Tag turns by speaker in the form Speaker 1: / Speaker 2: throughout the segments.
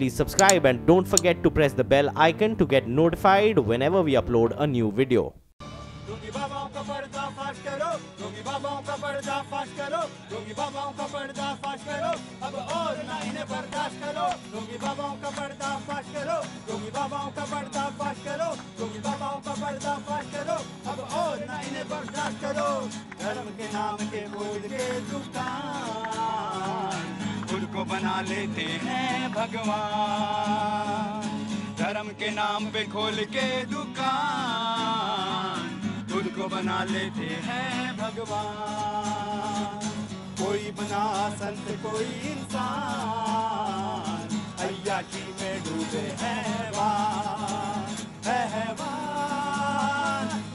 Speaker 1: please subscribe and don't forget to press the bell icon to get notified whenever we upload a new video.
Speaker 2: ढोंगी बाबाओं का पर्दाफाश करो, ढोंगी बाबाओं का पर्दाफाश करो, ढोंगी बाबाओं का पर्दाफाश करो, अब और ना इन्हें बर्दाश्त करो, ढोंगी बाबाओं का पर्दाफाश करो, ढोंगी बाबाओं का पर्दाफाश करो, ढोंगी बाबाओं का पर्दाफाश करो, अब और ना इन्हें बर्दाश्त करो। धर्म के नाम के बोझ के दुकान खुद को बना लेते हैं भगवान। धर्म के नाम पे खोल के दुकान खुद को बना लेते हैं भगवान। कोई बना संत कोई इंसान, अय्याशी में डूबे हैवान।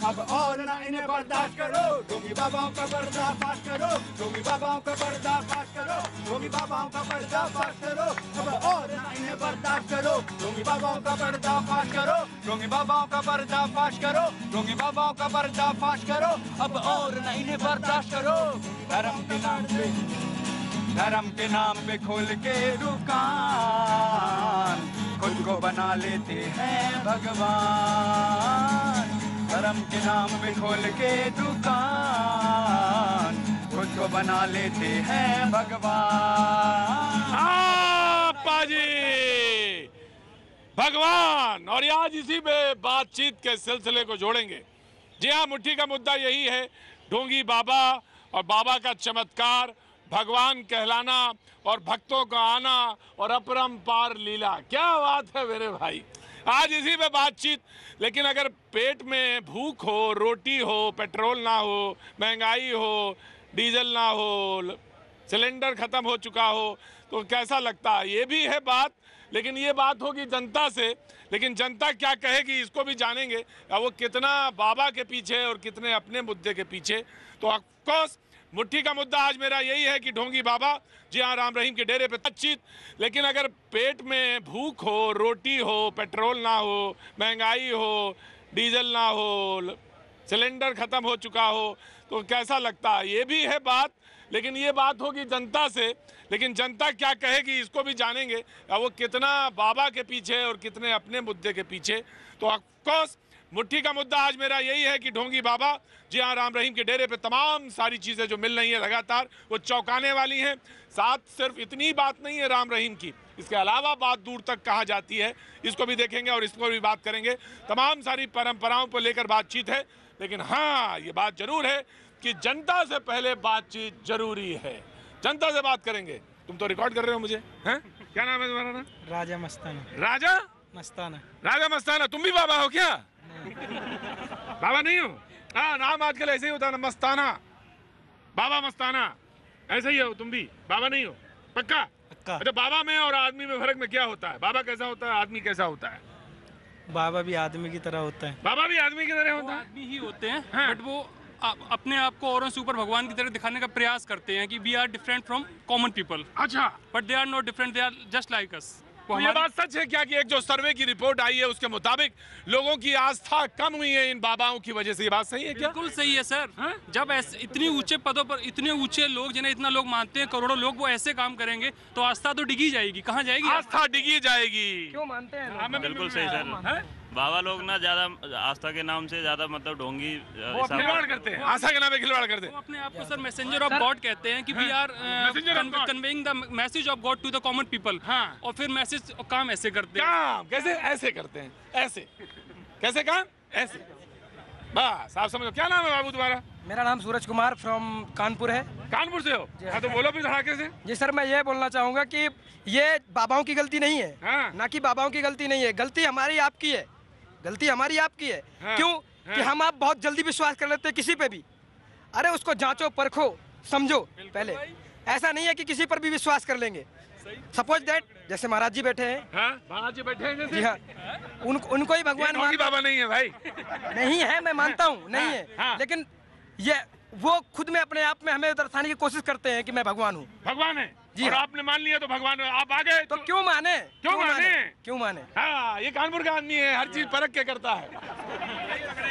Speaker 2: अब और ना इन्हें बर्दाश्त करो, ढोंगी बाबाओं का पर्दाफाश करो, ढोंगी बाबाओं का पर्दाफाश करो, ढोंगी बाबाओं का पर्दाफाश करो, अब और ना इन्हें बर्दाश्त करो, ढोंगी बाबाओं का पर्दाफाश करो, ढोंगी बाबाओं का पर्दाफाश करो, ढोंगी बाबाओं का पर्दाफाश करो, अब और ना इन्हें बर्दाश्त करो। धर्म के नाम पे खोल के दुकान खुद को बना लेते हैं भगवान। धर्म के नाम पे खोल के दुकान खुद को बना लेते हैं भगवान।
Speaker 3: पाजी भगवान। और आज इसी पे बातचीत के सिलसिले को जोड़ेंगे। जी हाँ, मुट्ठी का मुद्दा यही है, ढोंगी बाबा और बाबा का चमत्कार, भगवान कहलाना और भक्तों का आना और अपरंपार लीला। क्या बात है मेरे भाई, आज इसी पे बातचीत। लेकिन अगर पेट में भूख हो, रोटी हो, पेट्रोल ना हो, महंगाई हो, डीजल ना हो, सिलेंडर खत्म हो चुका हो, तो कैसा लगता है? ये भी है बात। लेकिन ये बात होगी जनता से, लेकिन जनता क्या कहेगी इसको भी जानेंगे। अब वो कितना बाबा के पीछे और कितने अपने मुद्दे के पीछे। तो ऑफकोर्स मुट्ठी का मुद्दा आज मेरा यही है कि ढोंगी बाबा, जी हाँ, राम रहीम के डेरे पे बातचीत। लेकिन अगर पेट में भूख हो, रोटी हो, पेट्रोल ना हो, महंगाई हो, डीजल ना हो, सिलेंडर खत्म हो चुका हो, तो कैसा लगता है? ये भी है बात। लेकिन ये बात होगी जनता से, लेकिन जनता क्या कहेगी इसको भी जानेंगे। अब वो कितना बाबा के पीछे और कितने अपने मुद्दे के पीछे। तो ऑफकोर्स मुट्ठी का मुद्दा आज मेरा यही है कि ढोंगी बाबा, जी हाँ, राम रहीम के डेरे पे तमाम सारी चीज़ें जो मिल रही हैं लगातार वो चौंकाने वाली हैं। साथ सिर्फ इतनी बात नहीं है राम रहीम की, इसके अलावा बात दूर तक कहा जाती है, इसको भी देखेंगे और इसको भी बात करेंगे। तमाम सारी परंपराओं को लेकर बातचीत है। लेकिन हाँ, ये बात जरूर है कि जनता से पहले बातचीत जरूरी है। जनता से बात करेंगे। तुम तो रिकॉर्ड कर रहे हो मुझे, हैं? क्या नाम है तुम्हारा? नाम
Speaker 4: राजा मस्ताना।
Speaker 3: राजा
Speaker 4: मस्ताना।
Speaker 3: राजा मस्ताना। तुम भी बाबा हो क्या? बाबा नहीं हो? हाँ, नाम आजकल ऐसे ही होता है ना, मस्ताना, बाबा मस्ताना, ऐसे ही हो तुम भी। बाबा नहीं हो? पक्का?
Speaker 4: पक्का।
Speaker 3: अच्छा, बाबा में और आदमी में फर्क में क्या होता है? बाबा कैसा होता है, आदमी कैसा होता है?
Speaker 4: बाबा भी आदमी की तरह होता है।
Speaker 3: बाबा भी आदमी की तरह होता है?
Speaker 5: आदमी ही होते हैं,
Speaker 3: हाँ।
Speaker 5: बट वो अपने आप को औरों से ऊपर भगवान की तरह दिखाने का प्रयास करते हैं कि we are different from common people.
Speaker 3: अच्छा,
Speaker 5: but they are not different, they are just like us.
Speaker 3: तो ये बात सच है क्या कि एक जो सर्वे की रिपोर्ट आई है उसके मुताबिक लोगों की आस्था कम हुई है इन बाबाओं की वजह से? ये बात सही है क्या?
Speaker 5: बिल्कुल सही है सर।
Speaker 3: हाँ?
Speaker 5: जब ऐसे इतने ऊंचे पदों पर इतने ऊंचे लोग, जिन्हें इतना लोग मानते हैं, करोड़ों लोग, वो ऐसे काम करेंगे तो आस्था तो डिगी जाएगी। कहाँ जाएगी
Speaker 3: आस्था? डिगी जाएगी।
Speaker 4: क्यों मानते हैं?
Speaker 6: बिल्कुल सही सर। बाबा लोग ना ज्यादा आस्था के नाम से ज्यादा मतलब ढोंगी
Speaker 3: खिलवाड़ करते हैं, आस्था के नाम पे खिलवाड़ करते हैं।
Speaker 5: वो अपने आप को सर मैसेंजर ऑफ गॉड कहते हैं कि we are conveying the message of God to the common people.
Speaker 3: हाँ।
Speaker 5: और फिर मैसेज काम ऐसे करते हैं।
Speaker 3: काम कैसे? ऐसे करते हैं। ऐसे कैसे काम? ऐसे। बस आप समझो। क्या नाम है बाबू तुम्हारा?
Speaker 4: मेरा नाम सूरज कुमार फ्रॉम कानपुर है।
Speaker 3: कानपुर से हो? हाँ, तो बोलो भी धड़ाके से।
Speaker 4: जी सर, मैं ये बोलना चाहूँगा कि ये बाबाओं की गलती नहीं है।
Speaker 3: हाँ।
Speaker 4: ना कि बाबाओं की गलती नहीं है, गलती हमारी आपकी है। गलती हमारी आपकी है।
Speaker 3: हाँ।
Speaker 4: क्यों? कि हम आप बहुत जल्दी विश्वास कर लेते हैं किसी पे भी। अरे उसको जांचो, परखो, समझो पहले। ऐसा नहीं है कि किसी पर भी विश्वास कर लेंगे। सपोज दैट जैसे महाराज जी बैठे हैं।
Speaker 3: हाँ? महाराज जी बैठे हैं जैसे?
Speaker 4: जी हाँ, उनको ही भगवान
Speaker 3: ढोंगी बाबा नहीं है भाई।
Speaker 4: नहीं है, मैं मानता हूँ नहीं है।
Speaker 3: हाँ।
Speaker 4: लेकिन ये वो खुद में अपने आप में हमें दर्शाने की कोशिश करते हैं कि मैं भगवान हूँ।
Speaker 3: भगवान है
Speaker 4: जी
Speaker 3: और
Speaker 4: हाँ।
Speaker 3: आपने मान लिया तो भगवान है। आप आ गए
Speaker 4: तो क्यों माने?
Speaker 3: क्यों माने?
Speaker 4: क्यों माने?
Speaker 3: हाँ, ये कानपुर का आदमी है, हर चीज परख के करता है।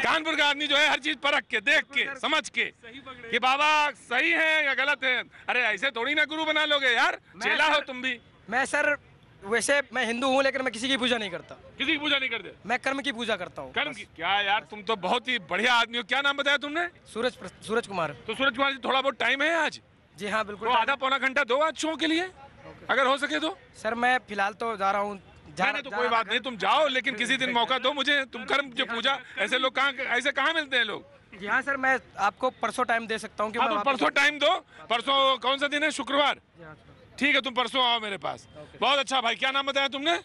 Speaker 3: कानपुर का आदमी जो है हर चीज परख के, देख के, समझ के कि बाबा सही है या गलत है। अरे ऐसे थोड़ी ना गुरु बना लोगे यार, चेला हो तुम भी।
Speaker 4: मैं सर वैसे मैं हिंदू हूँ लेकिन मैं किसी की पूजा नहीं करता।
Speaker 3: किसी की पूजा नहीं करते?
Speaker 4: मैं कर्म की पूजा करता हूँ।
Speaker 3: कर्म की? क्या यार, तुम तो बहुत ही बढ़िया आदमी हो। क्या नाम बताया तुमने?
Speaker 4: सूरज कुमार।
Speaker 3: तो सूरज कुमार जी, थोड़ा बहुत टाइम है आज?
Speaker 4: जी हाँ बिल्कुल।
Speaker 3: तो आधा पौना घंटा दो आज शो के लिए, अगर हो सके तो।
Speaker 4: सर मैं फिलहाल तो जा रहा हूँ।
Speaker 3: नहीं तो कोई बात नहीं, तुम जाओ, लेकिन किसी दिन मौका दो मुझे। तुम कर्म की पूजा, ऐसे लोग ऐसे कहाँ मिलते हैं लोग?
Speaker 4: जी हाँ सर, मैं आपको परसों टाइम दे सकता हूँ।
Speaker 3: हाँ तो परसों टाइम दो। परसों कौन सा दिन है? शुक्रवार। ठीक है, तुम परसों आओ मेरे पास। बहुत अच्छा भाई, क्या नाम बताया तुमने?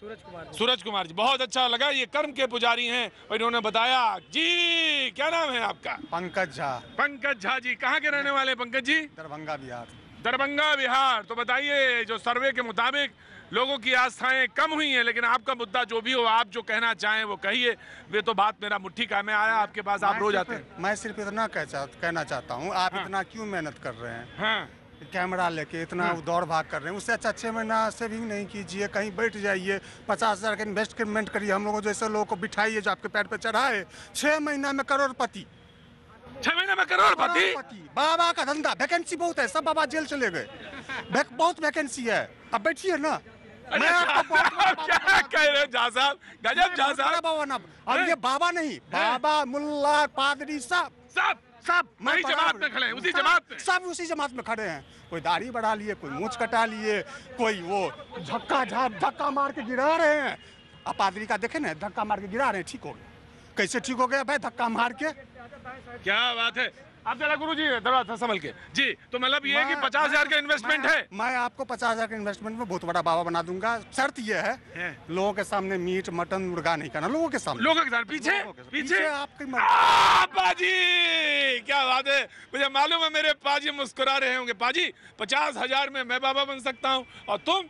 Speaker 3: सूरज कुमार जी, बहुत अच्छा लगा। ये कर्म के पुजारी हैं और इन्होंने बताया। जी क्या नाम है आपका?
Speaker 7: पंकज झा।
Speaker 3: पंकज झा जी, कहाँ के रहने वाले पंकज जी?
Speaker 7: दरभंगा बिहार।
Speaker 3: दरभंगा बिहार। तो बताइए, जो सर्वे के मुताबिक लोगों की आस्थाएं कम हुई हैं, लेकिन आपका मुद्दा जो भी हो, आप जो कहना चाहें वो कहिए। वे तो बात मेरा मुट्ठी का, मैं आया आपके पास, आप रोज आते हैं।
Speaker 7: मैं सिर्फ इतना कहना चाहता हूँ, आप इतना क्यों मेहनत कर रहे हैं?
Speaker 3: हाँ।
Speaker 7: कैमरा लेके इतना दौड़ भाग कर रहे हैं, उससे अच्छा 6 महीना सेविंग नहीं कीजिए, कहीं बैठ जाइए, 50,000 का इन्वेस्टमेंट करिए, हम लोगों जैसे लोगों को बिठाइए जो आपके पैर पे चढ़ाए। 6 महीना में करोड़पति।
Speaker 3: 6 महीने में करोड़पति?
Speaker 7: बाबा का धंधा। वैकेंसी बहुत है, सब बाबा जेल चले गए, बहुत वैकेंसी है। अब बैठिए ना।
Speaker 3: मैं आपको क्या कह रहे हो झा साहब? गजब झा साहब।
Speaker 7: और ये बाबा नहीं, बाबा, मुल्ला, पादरी, सब
Speaker 3: उसी जमात में खड़े हैं, उसी जमात में।
Speaker 7: सब उसी जमात में खड़े हैं। कोई दाढ़ी बढ़ा लिए, कोई मूंछ कटा लिए, कोई वो धक्का मार के गिरा रहे हैं। अब पादरी का देखे ना, धक्का मार के गिरा रहे हैं, ठीक हो गया। कैसे ठीक हो गया भाई? धक्का मार के।
Speaker 3: क्या बात है। आप जरा गुरु जी थोड़ा सा संभल के जी। तो मतलब ये है कि 50,000 का इन्वेस्टमेंट है।
Speaker 7: मैं आपको 50,000 का इन्वेस्टमेंट में बहुत बड़ा बाबा बना दूंगा। शर्त ये है लोगों के सामने मीट मटन मुर्गा नहीं करना, लोगों के सामने।
Speaker 3: लोगों के सामने? पीछे
Speaker 7: आपकी
Speaker 3: पाजी, क्या बात है। मुझे मालूम है मेरे पाजी मुस्कुरा रहे होंगे। पाजी, 50,000 में मैं बाबा बन सकता हूँ और तुम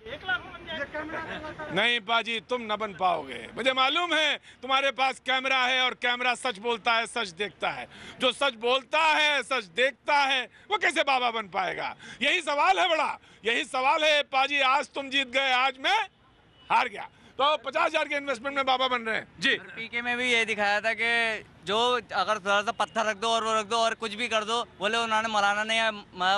Speaker 3: 1 लाख नहीं पाजी, तुम न बन पाओगे। मुझे मालूम है तुम्हारे पास कैमरा है और कैमरा सच बोलता है, सच देखता है। जो सच बोलता है, सच देखता है, वो कैसे बाबा बन पाएगा? यही सवाल है बड़ा, यही सवाल है। पाजी आज तुम जीत गए, आज मैं हार गया। तो 50,000 के इन्वेस्टमेंट में बाबा बन रहे हैं जी।
Speaker 8: पीके में भी ये दिखाया था कि जो अगर थोड़ा सा पत्थर रख दो और वो रख दो और कुछ भी कर दो, बोले उन्होंने मौलाना ने या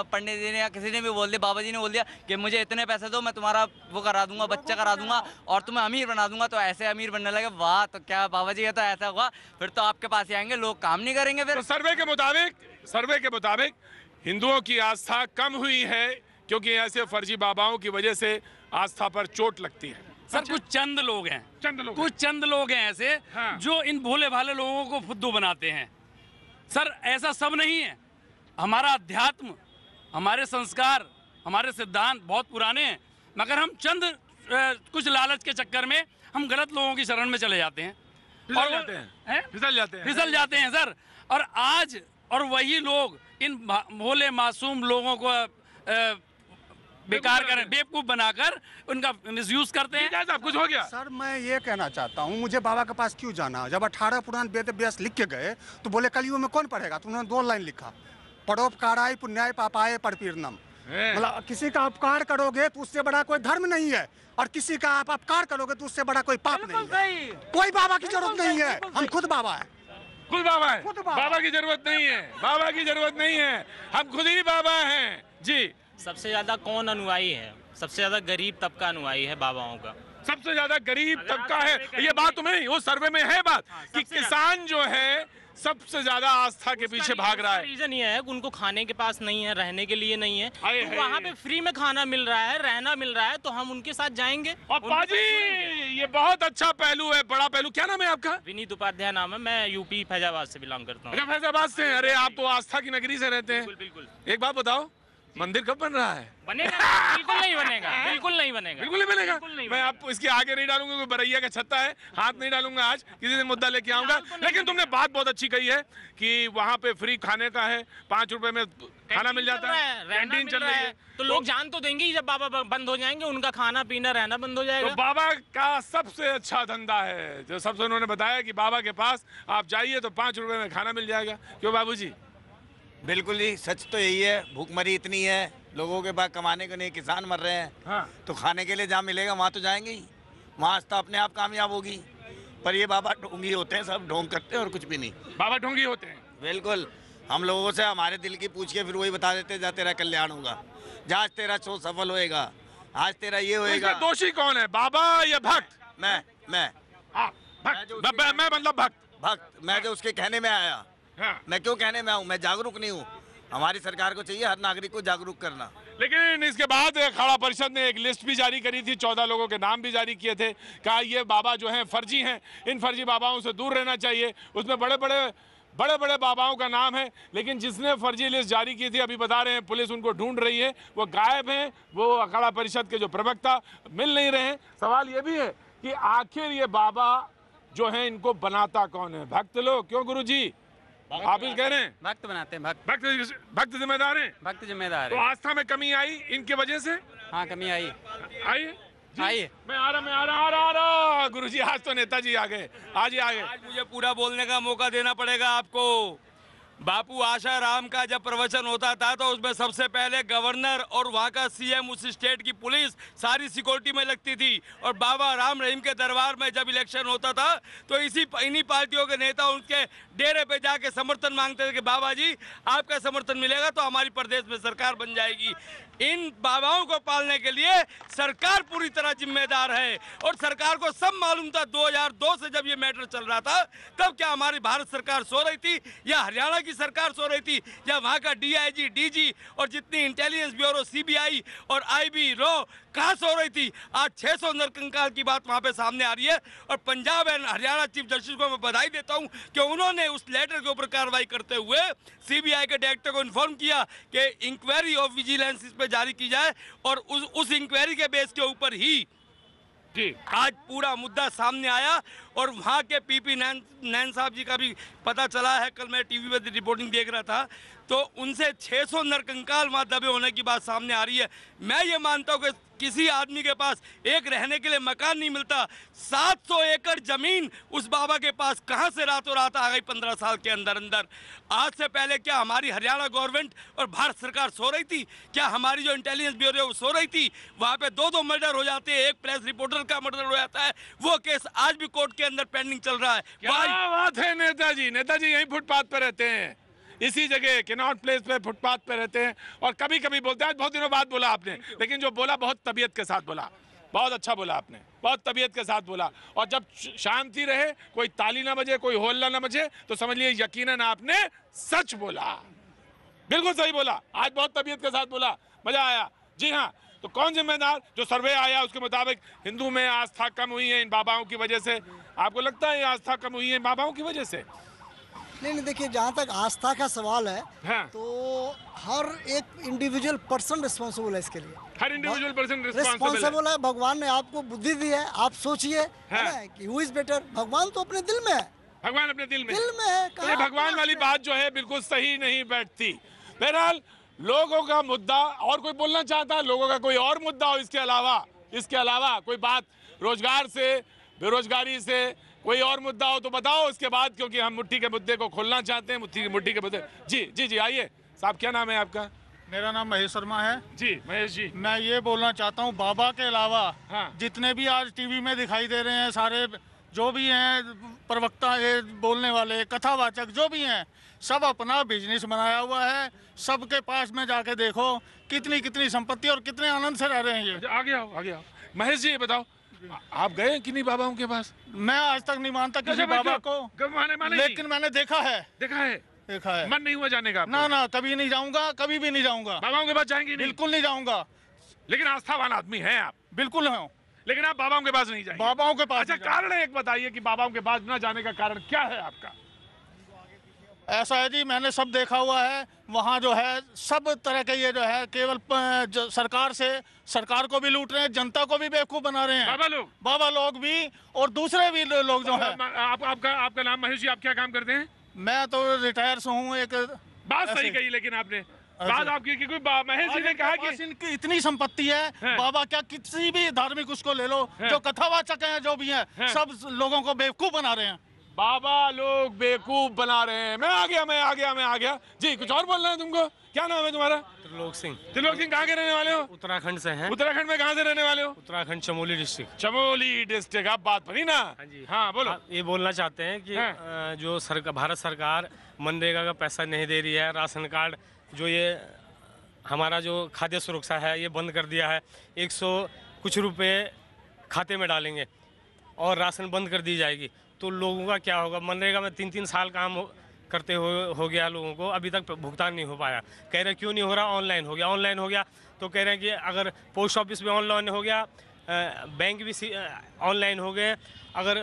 Speaker 8: पंडित जी ने या किसी ने भी बोल दिया, बाबा जी ने बोल दिया कि मुझे इतने पैसे दो, मैं तुम्हारा वो करा दूंगा, बच्चा करा दूंगा और तुम्हें अमीर बना दूंगा। तो ऐसे अमीर बनने लगे। वाह, तो क्या बाबा जी, तो ऐसा हुआ फिर तो आपके पास ही आएंगे, लोग काम नहीं करेंगे फिर।
Speaker 3: तो सर्वे के मुताबिक हिंदुओं की आस्था कम हुई है, क्योंकि ऐसे फर्जी बाबाओं की वजह से आस्था पर चोट लगती है।
Speaker 5: सर कुछ चंद लोग हैं, कुछ चंद लोग हैं ऐसे जो इन भोले भाले लोगों को फुद्दू बनाते हैं। सर ऐसा सब नहीं है। हमारा अध्यात्म, हमारे संस्कार, हमारे सिद्धांत बहुत पुराने हैं, मगर हम चंद कुछ लालच के चक्कर में हम गलत लोगों की शरण में चले जाते हैं और फिसल जाते हैं सर। और आज और वही लोग इन भोले मासूम लोगों को बेकार करें, बेवकूफ बनाकर उनका मिसयूज करते हैं।
Speaker 3: सब कुछ हो गया।
Speaker 7: सर मैं ये कहना चाहता हूँ, मुझे बाबा के पास क्यों जाना? जब 18 पुराण वेद व्यास लिख के गए तो बोले कलयुग में कौन पढ़ेगा? तो उन्होंने 2 लाइन लिखा, परोपकाराय पुण्याय पापाय परपीड़नम। मतलब किसी का उपकार करोगे तो उससे बड़ा कोई धर्म नहीं है, और किसी का आप अपकार करोगे तो उससे बड़ा कोई पाप नहीं है। कोई बाबा की जरूरत नहीं है, हम खुद बाबा है।
Speaker 3: खुद बाबा है? बाबा की जरूरत नहीं है, बाबा की जरूरत नहीं है, हम खुद ही बाबा हैं जी।
Speaker 9: सबसे ज्यादा कौन अनुयायी है? सबसे ज्यादा गरीब तबका अनुयायी है बाबाओं का।
Speaker 3: सबसे ज्यादा गरीब तबका है। ये बात तुम्हें वो सर्वे में है बात कि किसान जो है सबसे ज्यादा आस्था के पीछे भाग रहा है।
Speaker 9: रीजन ये है कि उनको खाने के पास नहीं है, रहने के लिए नहीं है, तो वहाँ पे फ्री में खाना मिल रहा है, रहना मिल रहा है, तो हम उनके साथ जाएंगे।
Speaker 3: और पाजी ये बहुत अच्छा पहलू है, बड़ा पहलू। क्या नाम है आपका?
Speaker 9: विनीत उपाध्याय नाम है, मैं यूपी फैजाबाद से बिलोंग करता हूँ।
Speaker 3: फैजाबाद से? अरे आप तो आस्था की नगरी से रहते हैं।
Speaker 9: बिल्कुल।
Speaker 3: एक बात बताओ, मंदिर कब बन रहा है?
Speaker 9: बनेगा? बिल्कुल नहीं बनेगा, बिल्कुल नहीं बनेगा,
Speaker 3: बिल्कुल नहीं बनेगा। मैं आपको इसके आगे नहीं डालूंगा, कोई बरैया का छत्ता है, हाथ नहीं डालूंगा। आज किसी दिन मुद्दा लेके आऊंगा। लेकिन तुमने बात बहुत अच्छी कही है कि वहाँ पे फ्री खाने का है, 5 रुपए में खाना मिल जाता है, कैंटीन चल रही है,
Speaker 9: तो लोग जान तो देंगे ही। जब बाबा बंद हो जाएंगे उनका खाना पीना रहना बंद हो जाएगा।
Speaker 3: तो बाबा का सबसे अच्छा धंधा है, जो सबसे उन्होंने बताया कि बाबा के पास आप जाइए तो 5 रुपए में खाना मिल जाएगा। क्यों बाबूजी?
Speaker 10: बिल्कुल जी, सच तो यही है। भूखमरी इतनी है, लोगों के पास कमाने को नहीं, किसान मर रहे हैं।
Speaker 3: हाँ।
Speaker 10: तो खाने के लिए जहाँ मिलेगा वहाँ तो जाएंगे ही, वहाँ आस्था अपने आप कामयाब होगी। पर ये बाबा ढोंगी होते हैं, सब ढोंग करते हैं और कुछ भी नहीं।
Speaker 3: बाबा ढोंगी होते हैं?
Speaker 10: बिल्कुल। हम लोगों से हमारे दिल की पूछ के फिर वही बता देते जा तेरा कल्याण होगा, जहाँ तेरा शो सफल होएगा। आज तेरा ये होएगा।
Speaker 3: इसमें दोषी कौन है, बाबा या भक्त?
Speaker 10: मैं
Speaker 3: मैं मतलब भक्त।
Speaker 10: मैं जो उसके कहने में आया।
Speaker 3: हाँ।
Speaker 10: मैं क्यों कहने में आऊँ, मैं जागरूक नहीं हूँ। हमारी सरकार को चाहिए हर नागरिक को जागरूक करना।
Speaker 3: लेकिन इसके बाद अखाड़ा परिषद ने एक लिस्ट भी जारी करी थी, 14 लोगों के नाम भी जारी किए थे। कहा ये बाबा जो हैं फर्जी हैं, इन फर्जी बाबाओं से दूर रहना चाहिए। उसमें बड़े बड़े बाबाओं का नाम है, लेकिन जिसने फर्जी लिस्ट जारी की थी, अभी बता रहे हैं पुलिस उनको ढूंढ रही है, वो गायब हैं। वो अखाड़ा परिषद के जो प्रवक्ता मिल नहीं रहे हैं। सवाल ये भी है कि आखिर ये बाबा जो है इनको बनाता कौन है? भक्त लोग? क्यों गुरुजी आप ही कह रहे हैं?
Speaker 11: भक्त बनाते हैं,
Speaker 3: भक्त जिम्मेदार हैं।
Speaker 11: भक्त जिम्मेदार
Speaker 3: तो
Speaker 11: है।
Speaker 3: आस्था में कमी आई इनके वजह से?
Speaker 11: हाँ, कमी आई।
Speaker 3: आइए, मैं आ रहा गुरुजी। आज तो नेताजी आ गए, आज ही आ गए।
Speaker 5: आज मुझे पूरा बोलने का मौका देना पड़ेगा आपको। बापू आशाराम का जब प्रवचन होता था तो उसमें सबसे पहले गवर्नर और वहाँ का सीएम, उस स्टेट की पुलिस सारी सिक्योरिटी में लगती थी। और बाबा राम रहीम के दरबार में जब इलेक्शन होता था तो इन्हीं पार्टियों के नेता उनके डेरे पे जाके समर्थन मांगते थे कि बाबा जी आपका समर्थन मिलेगा तो हमारी प्रदेश में सरकार बन जाएगी। इन बाबाओं को पालने के लिए सरकार पूरी तरह जिम्मेदार है। और सरकार को सब मालूम था 2002 से जब ये मैटर चल रहा था, तब क्या हमारी भारत सरकार सो रही थी या हरियाणा की सरकार सो रही थी या वहाँ का डीआईजी, डीजी और जितनी इंटेलिजेंस ब्यूरो, सीबीआई और आईबी रो कहाँ सो रही थी? आज 600 नरकंकाल की बात वहाँ पे सामने आ रही है। और Punjab and Haryana chief justice को मैं बधाई देता हूँ कि उन्होंने उस लेटर के ऊपर कार्रवाई करते हुए सीबीआई के डायरेक्टर को इन्फॉर्म किया कि इंक्वायरी ऑफ विजिलेंस इस पे जारी की जाए। और उस इंक्वायरी के बेस के ऊपर ही आज पूरा मुद्दा सामने आया। और वहाँ के पीपी नैन साहब जी का भी पता चला है, कल मैं टीवी में रिपोर्टिंग देख रहा था, तो उनसे 600 नरकंकाल वहाँ दबे होने की बात सामने आ रही है। मैं ये मानता हूँ कि किसी आदमी के पास एक रहने के लिए मकान नहीं मिलता। 700 एकड़ जमीन उस बाबा के पास कहाँ से रातों रात आ गई 15 साल के अंदर अंदर? आज से पहले क्या हमारी हरियाणा गवर्नमेंट और भारत सरकार सो रही थी? क्या हमारी जो इंटेलिजेंस ब्यूरो है वो सो रही थी? वहाँ पे 2-2 मर्डर हो जाते हैं, एक प्रेस रिपोर्टर का मर्डर हो जाता है, वो केस आज भी कोर्ट के अंदर पेंडिंग चल रहा है।
Speaker 3: क्या बात है नेताजी, नेताजी यही फुटपाथ पे रहते हैं, इसी जगह कैनॉट प्लेस पे फुटपाथ पे रहते हैं और कभी कभी बोलते हैं। बहुत दिनों बाद बोला आपने, लेकिन जो बोला बहुत तबीयत के साथ बोला, बहुत अच्छा बोला आपने, बहुत तबीयत के साथ बोला। और जब शांति रहे, कोई ताली ना बजे, कोई होल्ला ना बजे, तो समझ लिए यकीनन आपने सच बोला, बिल्कुल सही बोला। आज बहुत तबीयत के साथ बोला, मजा आया। जी हाँ, तो कौन जिम्मेदार? जो सर्वे आया उसके मुताबिक हिंदू में आस्था कम हुई है इन बाबाओं की वजह से। आपको लगता है आस्था कम हुई है इन बाबाओं की वजह से?
Speaker 12: नहीं, देखिए, जहाँ तक आस्था का सवाल है,
Speaker 3: हाँ।
Speaker 12: तो हर एक इंडिविजुअल पर्सन रिस्पॉन्सिबल है इसके लिए।
Speaker 3: हर इंडिविजुअल पर्सन
Speaker 12: रिस्पॉन्सिबल है। भगवान ने आपको बुद्धि दी है, आप सोचिए, है ना, कि हु इज बेटर। भगवान तो अपने दिल में है,
Speaker 3: भगवान अपने दिल में
Speaker 12: है।
Speaker 3: तो ये भगवान वाली बात जो है बिल्कुल सही नहीं बैठती। बहरहाल लोगों का मुद्दा और कोई बोलना चाहता है, लोगों का कोई और मुद्दा हो इसके अलावा कोई बात, रोजगार से, बेरोजगारी से कोई और मुद्दा हो तो बताओ इसके बाद, क्योंकि हम मुट्ठी के मुद्दे को खोलना चाहते हैं। मुट्ठी के मुद्दे। जी आइए साहब, क्या नाम है आपका?
Speaker 13: मेरा नाम महेश शर्मा है।
Speaker 3: जी महेश जी,
Speaker 13: मैं ये बोलना चाहता हूँ, बाबा के अलावा
Speaker 3: हाँ।
Speaker 13: जितने भी आज टीवी में दिखाई दे रहे हैं, सारे जो भी हैं प्रवक्ता, ये बोलने वाले, कथावाचक जो भी हैं, सब अपना बिजनेस बनाया हुआ है। सबके पास में जाके देखो कितनी संपत्ति और कितने आनंद से रह रहे हैं ये।
Speaker 3: आगे आओ। महेश जी बताओ, आप गए किन्हीं बाबाओं के पास?
Speaker 13: मैं आज तक नहीं मानता किसी बाबा को, लेकिन मैंने देखा है।
Speaker 3: मन नहीं हुआ जाने का?
Speaker 13: ना, कभी नहीं जाऊंगा, कभी भी नहीं जाऊंगा।
Speaker 3: बाबाओं के पास जाएंगे नहीं?
Speaker 13: बिल्कुल नहीं जाऊंगा।
Speaker 3: लेकिन आस्थावान आदमी हैं आप?
Speaker 13: बिल्कुल हूँ,
Speaker 3: लेकिन आप बाबाओं के पास नहीं जाएंगे?
Speaker 13: बाबाओं के पास।
Speaker 3: अच्छा, कारण एक बताइए कि बाबाओं के पास न जाने का कारण क्या है आपका?
Speaker 13: ऐसा है जी, मैंने सब देखा हुआ है। वहाँ जो है सब तरह के ये जो है केवल सरकार को भी लूट रहे हैं, जनता को भी बेवकूफ बना रहे हैं। बाबा लोग भी और दूसरे भी लोग जो है।
Speaker 3: आपका नाम महेश जी, आप क्या काम करते हैं?
Speaker 13: मैं तो रिटायर से हूँ। एक
Speaker 3: बात सही कही, लेकिन आपने बात आपकी कि कोई महेश जी ने कहा कि
Speaker 13: इनकी इतनी संपत्ति है, बाबा क्या किसी भी धार्मिक उसको ले लो, जो कथावाचक हैं जो भी हैं, सब लोगों को बेवकूफ बना रहे हैं।
Speaker 3: बाबा लोग बेवकूफ बना रहे हैं। मैं आ गया। जी, कुछ और बोलना है तुमको? क्या नाम है तुम्हारा?
Speaker 14: त्रिलोक सिंह।
Speaker 3: कहाँ के रहने वाले हो?
Speaker 14: उत्तराखंड से हैं।
Speaker 3: उत्तराखंड में कहाँ से रहने वाले हो?
Speaker 14: उत्तराखंड चमोली
Speaker 3: डिस्ट्रिक्ट। आप बात पड़ी ना? हाँ बोलो।
Speaker 14: ये बोलना चाहते हैं कि जो भारत सरकार मनरेगा का पैसा नहीं दे रही है, राशन कार्ड जो ये हमारा जो खाद्य सुरक्षा है ये बंद कर दिया है। 100 कुछ रुपए खाते में डालेंगे और राशन बंद कर दी जाएगी, तो लोगों का क्या होगा? मनरेगा में 3-3 साल काम करते हो गया लोगों को, अभी तक भुगतान नहीं हो पाया। कह रहे क्यों नहीं हो रहा? ऑनलाइन हो गया। ऑनलाइन हो गया तो कह रहे हैं कि अगर पोस्ट ऑफिस भी ऑनलाइन हो गया, बैंक भी ऑनलाइन हो गए, अगर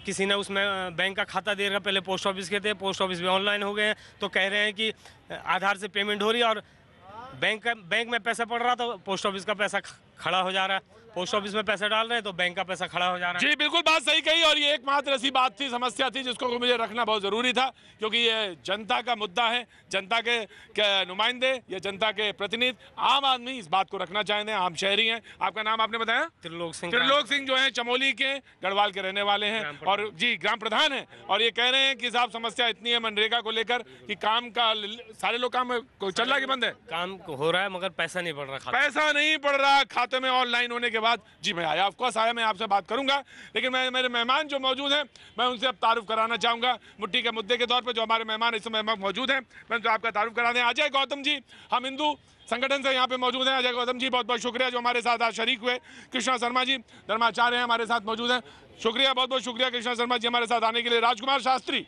Speaker 14: किसी ने उसमें बैंक का खाता दे रखा, पहले पोस्ट ऑफिस के थे, पोस्ट ऑफिस भी ऑनलाइन हो गए, तो कह रहे हैं कि आधार से पेमेंट हो रही है और बैंक में पैसा पड़ रहा तो पोस्ट ऑफिस का पैसा खड़ा हो जा रहा है, पोस्ट ऑफिस में पैसा डाल रहे हैं तो बैंक का पैसा खड़ा हो जा रहा है।
Speaker 3: जी बिल्कुल बात सही कही, और ये एकमात्र ऐसी बात थी, समस्या थी जिसको मुझे रखना बहुत जरूरी था, क्योंकि ये जनता का मुद्दा है, जनता के नुमाइंदे, ये जनता के प्रतिनिधि, आम आदमी इस बात को रखना चाहते हैं, आम शहरी हैं। आपका नाम आपने बताया?
Speaker 14: त्रिलोक
Speaker 3: सिंह जो है चमोली के गढ़वाल के रहने वाले हैं और जी ग्राम प्रधान है, और ये कह रहे हैं कि साहब समस्या इतनी है मनरेगा को लेकर कि काम का सारे लोग काम चल रहा है कि बंद है?
Speaker 14: काम हो रहा है मगर पैसा नहीं पड़ रहा।
Speaker 3: पैसा नहीं पड़ रहा खाते में ऑनलाइन होने के बाद। जी मैं आया, ऑफकोर्स आया, मैं आपसे बात करूंगा, लेकिन मैं मेरे मेहमान जो मौजूद हैं मैं उनसे अब तारुफ कराना चाहूंगा मुट्ठी के मुद्दे के तौर पे। जो हमारे मेहमान इस समय मौजूद हैं मैं उनसे आपका तारुफ करा दें। अजय गौतम जी, हम हिंदू संगठन से यहाँ पे मौजूद हैं। अजय गौतम जी बहुत बहुत शुक्रिया जो हमारे साथ आज शरीक हुए। कृष्णा शर्मा जी धर्माचार्य हैं, हमारे साथ मौजूद हैं, शुक्रिया, बहुत बहुत शुक्रिया कृष्णा शर्मा जी हमारे साथ आने के लिए। राजकुमार शास्त्री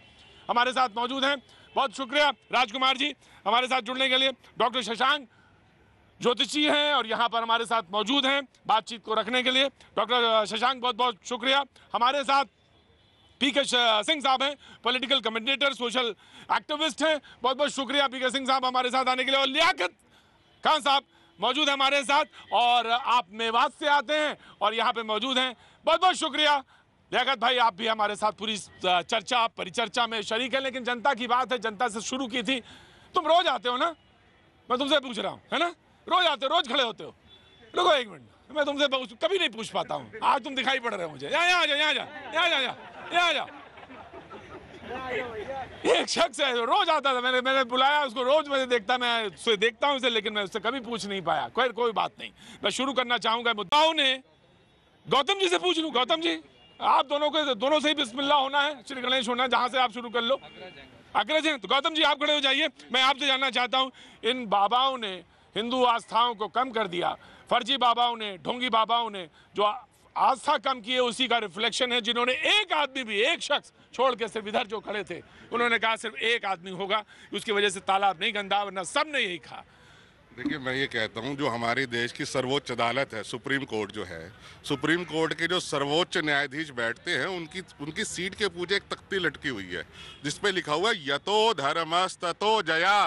Speaker 3: हमारे साथ मौजूद हैं, बहुत शुक्रिया राजकुमार जी हमारे साथ जुड़ने के लिए। डॉक्टर शशांक ज्योतिषी हैं और यहाँ पर हमारे साथ मौजूद हैं बातचीत को रखने के लिए। डॉक्टर शशांक बहुत बहुत शुक्रिया। हमारे साथ पीके सिंह साहब हैं, पॉलिटिकल कमेंटेटर, सोशल एक्टिविस्ट हैं, बहुत बहुत शुक्रिया पीके सिंह साहब हमारे साथ आने के लिए। और लियाकत खान साहब मौजूद है हमारे साथ, और आप मेवात से आते हैं और यहाँ पे मौजूद हैं, बहुत बहुत शुक्रिया। लियाकत भाई आप भी हमारे साथ पूरी चर्चा परिचर्चा में शरीक है, लेकिन जनता की बात है, जनता से शुरू की थी। तुम रोज आते हो ना, मैं तुमसे पूछ रहा हूँ, है ना? रोज आते हो, रोज खड़े होते हो। रुको एक मिनट, मैं तुमसे कभी नहीं पूछ पाता हूँ, आज तुम दिखाई पड़ रहे हो मुझे। यहाँ आ जाओ, यहाँ जा, यहाँ जा, यहाँ आ जाओ। एक शख्स है रोज आता था, मैंने बुलाया उसको, रोज मुझे देखता, मैं उससे देखता हूँ उसे, लेकिन मैं उससे कभी पूछ नहीं पाया। कोई बात नहीं, मैं शुरू करना चाहूंगा मुद्दाओं ने। गौतम जी से पूछ लूँ, गौतम जी आप दोनों से ही बिस्मिल्लाह होना है, श्री गणेश होना है, जहाँ से आप शुरू कर लो। अग्रज हैं तो गौतम जी आप खड़े हो जाइए। मैं आपसे जानना चाहता हूँ, इन बाबाओं ने हिंदू आस्थाओं को कम कर दिया, फर्जी बाबाओं ने, ढोंगी बाबाओं ने जो आस्था कम की है उसी का रिफ्लेक्शन है, जिन्होंने एक आदमी भी, एक शख्स छोड़ के सिर्फ इधर जो खड़े थे उन्होंने कहा सिर्फ एक आदमी होगा, उसकी वजह से तालाब नहीं गंदा, वरना सब ने यही कहा।
Speaker 11: देखिए मैं ये कहता हूँ जो हमारे देश की सर्वोच्च अदालत है, सुप्रीम कोर्ट जो है, सुप्रीम कोर्ट के जो सर्वोच्च न्यायाधीश बैठते हैं उनकी सीट के पूजे एक तख्ती लटकी हुई है जिसपे लिखा हुआ है यतो धर्मस्ततो जया,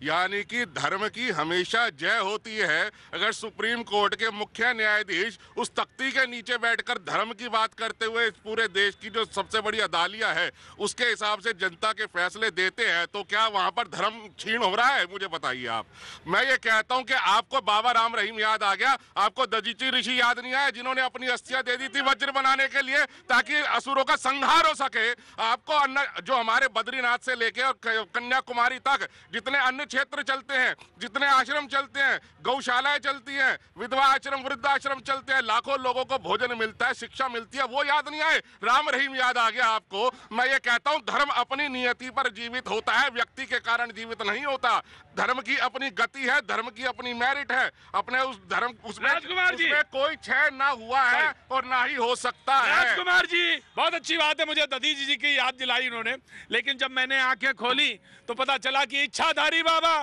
Speaker 11: यानी कि धर्म की हमेशा जय होती है। अगर सुप्रीम कोर्ट के मुख्य न्यायाधीश उस तख्ती के नीचे बैठकर धर्म की बात करते हुए इस पूरे देश की जो सबसे बड़ी अदालिया है उसके हिसाब से जनता के फैसले देते हैं, तो क्या वहां पर धर्म छीन हो रहा है? मुझे बताइए आप। मैं ये कहता हूं कि आपको बाबा राम रहीम याद आ गया, आपको दजीची ऋषि याद नहीं आया जिन्होंने अपनी अस्थियां दे दी थी वज्र बनाने के लिए ताकि असुरों का संहार हो सके। आपको जो हमारे बद्रीनाथ से लेके और कन्याकुमारी तक जितने अन्य क्षेत्र चलते हैं, जितने आश्रम चलते हैं, गौशालाएं चलती हैं, विधवा आश्रम, वृद्धाश्रम चलते हैं, लाखों लोगों को भोजन मिलता है, शिक्षा मिलती है, वो याद नहीं आए? राम रहीम याद आ गया आपको? मैं ये कहता हूं धर्म अपनी नियति पर जीवित होता है, व्यक्ति के कारण जीवित नहीं होता। धर्म की अपनी गति है, धर्म की अपनी मेरिट है, अपने उस धर्म उसमें कोई क्षय ना हुआ है और ना ही हो सकता है।
Speaker 3: राजकुमार जी बहुत अच्छी बात है, मुझे दधीजी जी की याद दिलाई उन्होंने, लेकिन जब मैंने आंखें खोली तो पता चला कि इच्छाधारी बाबा,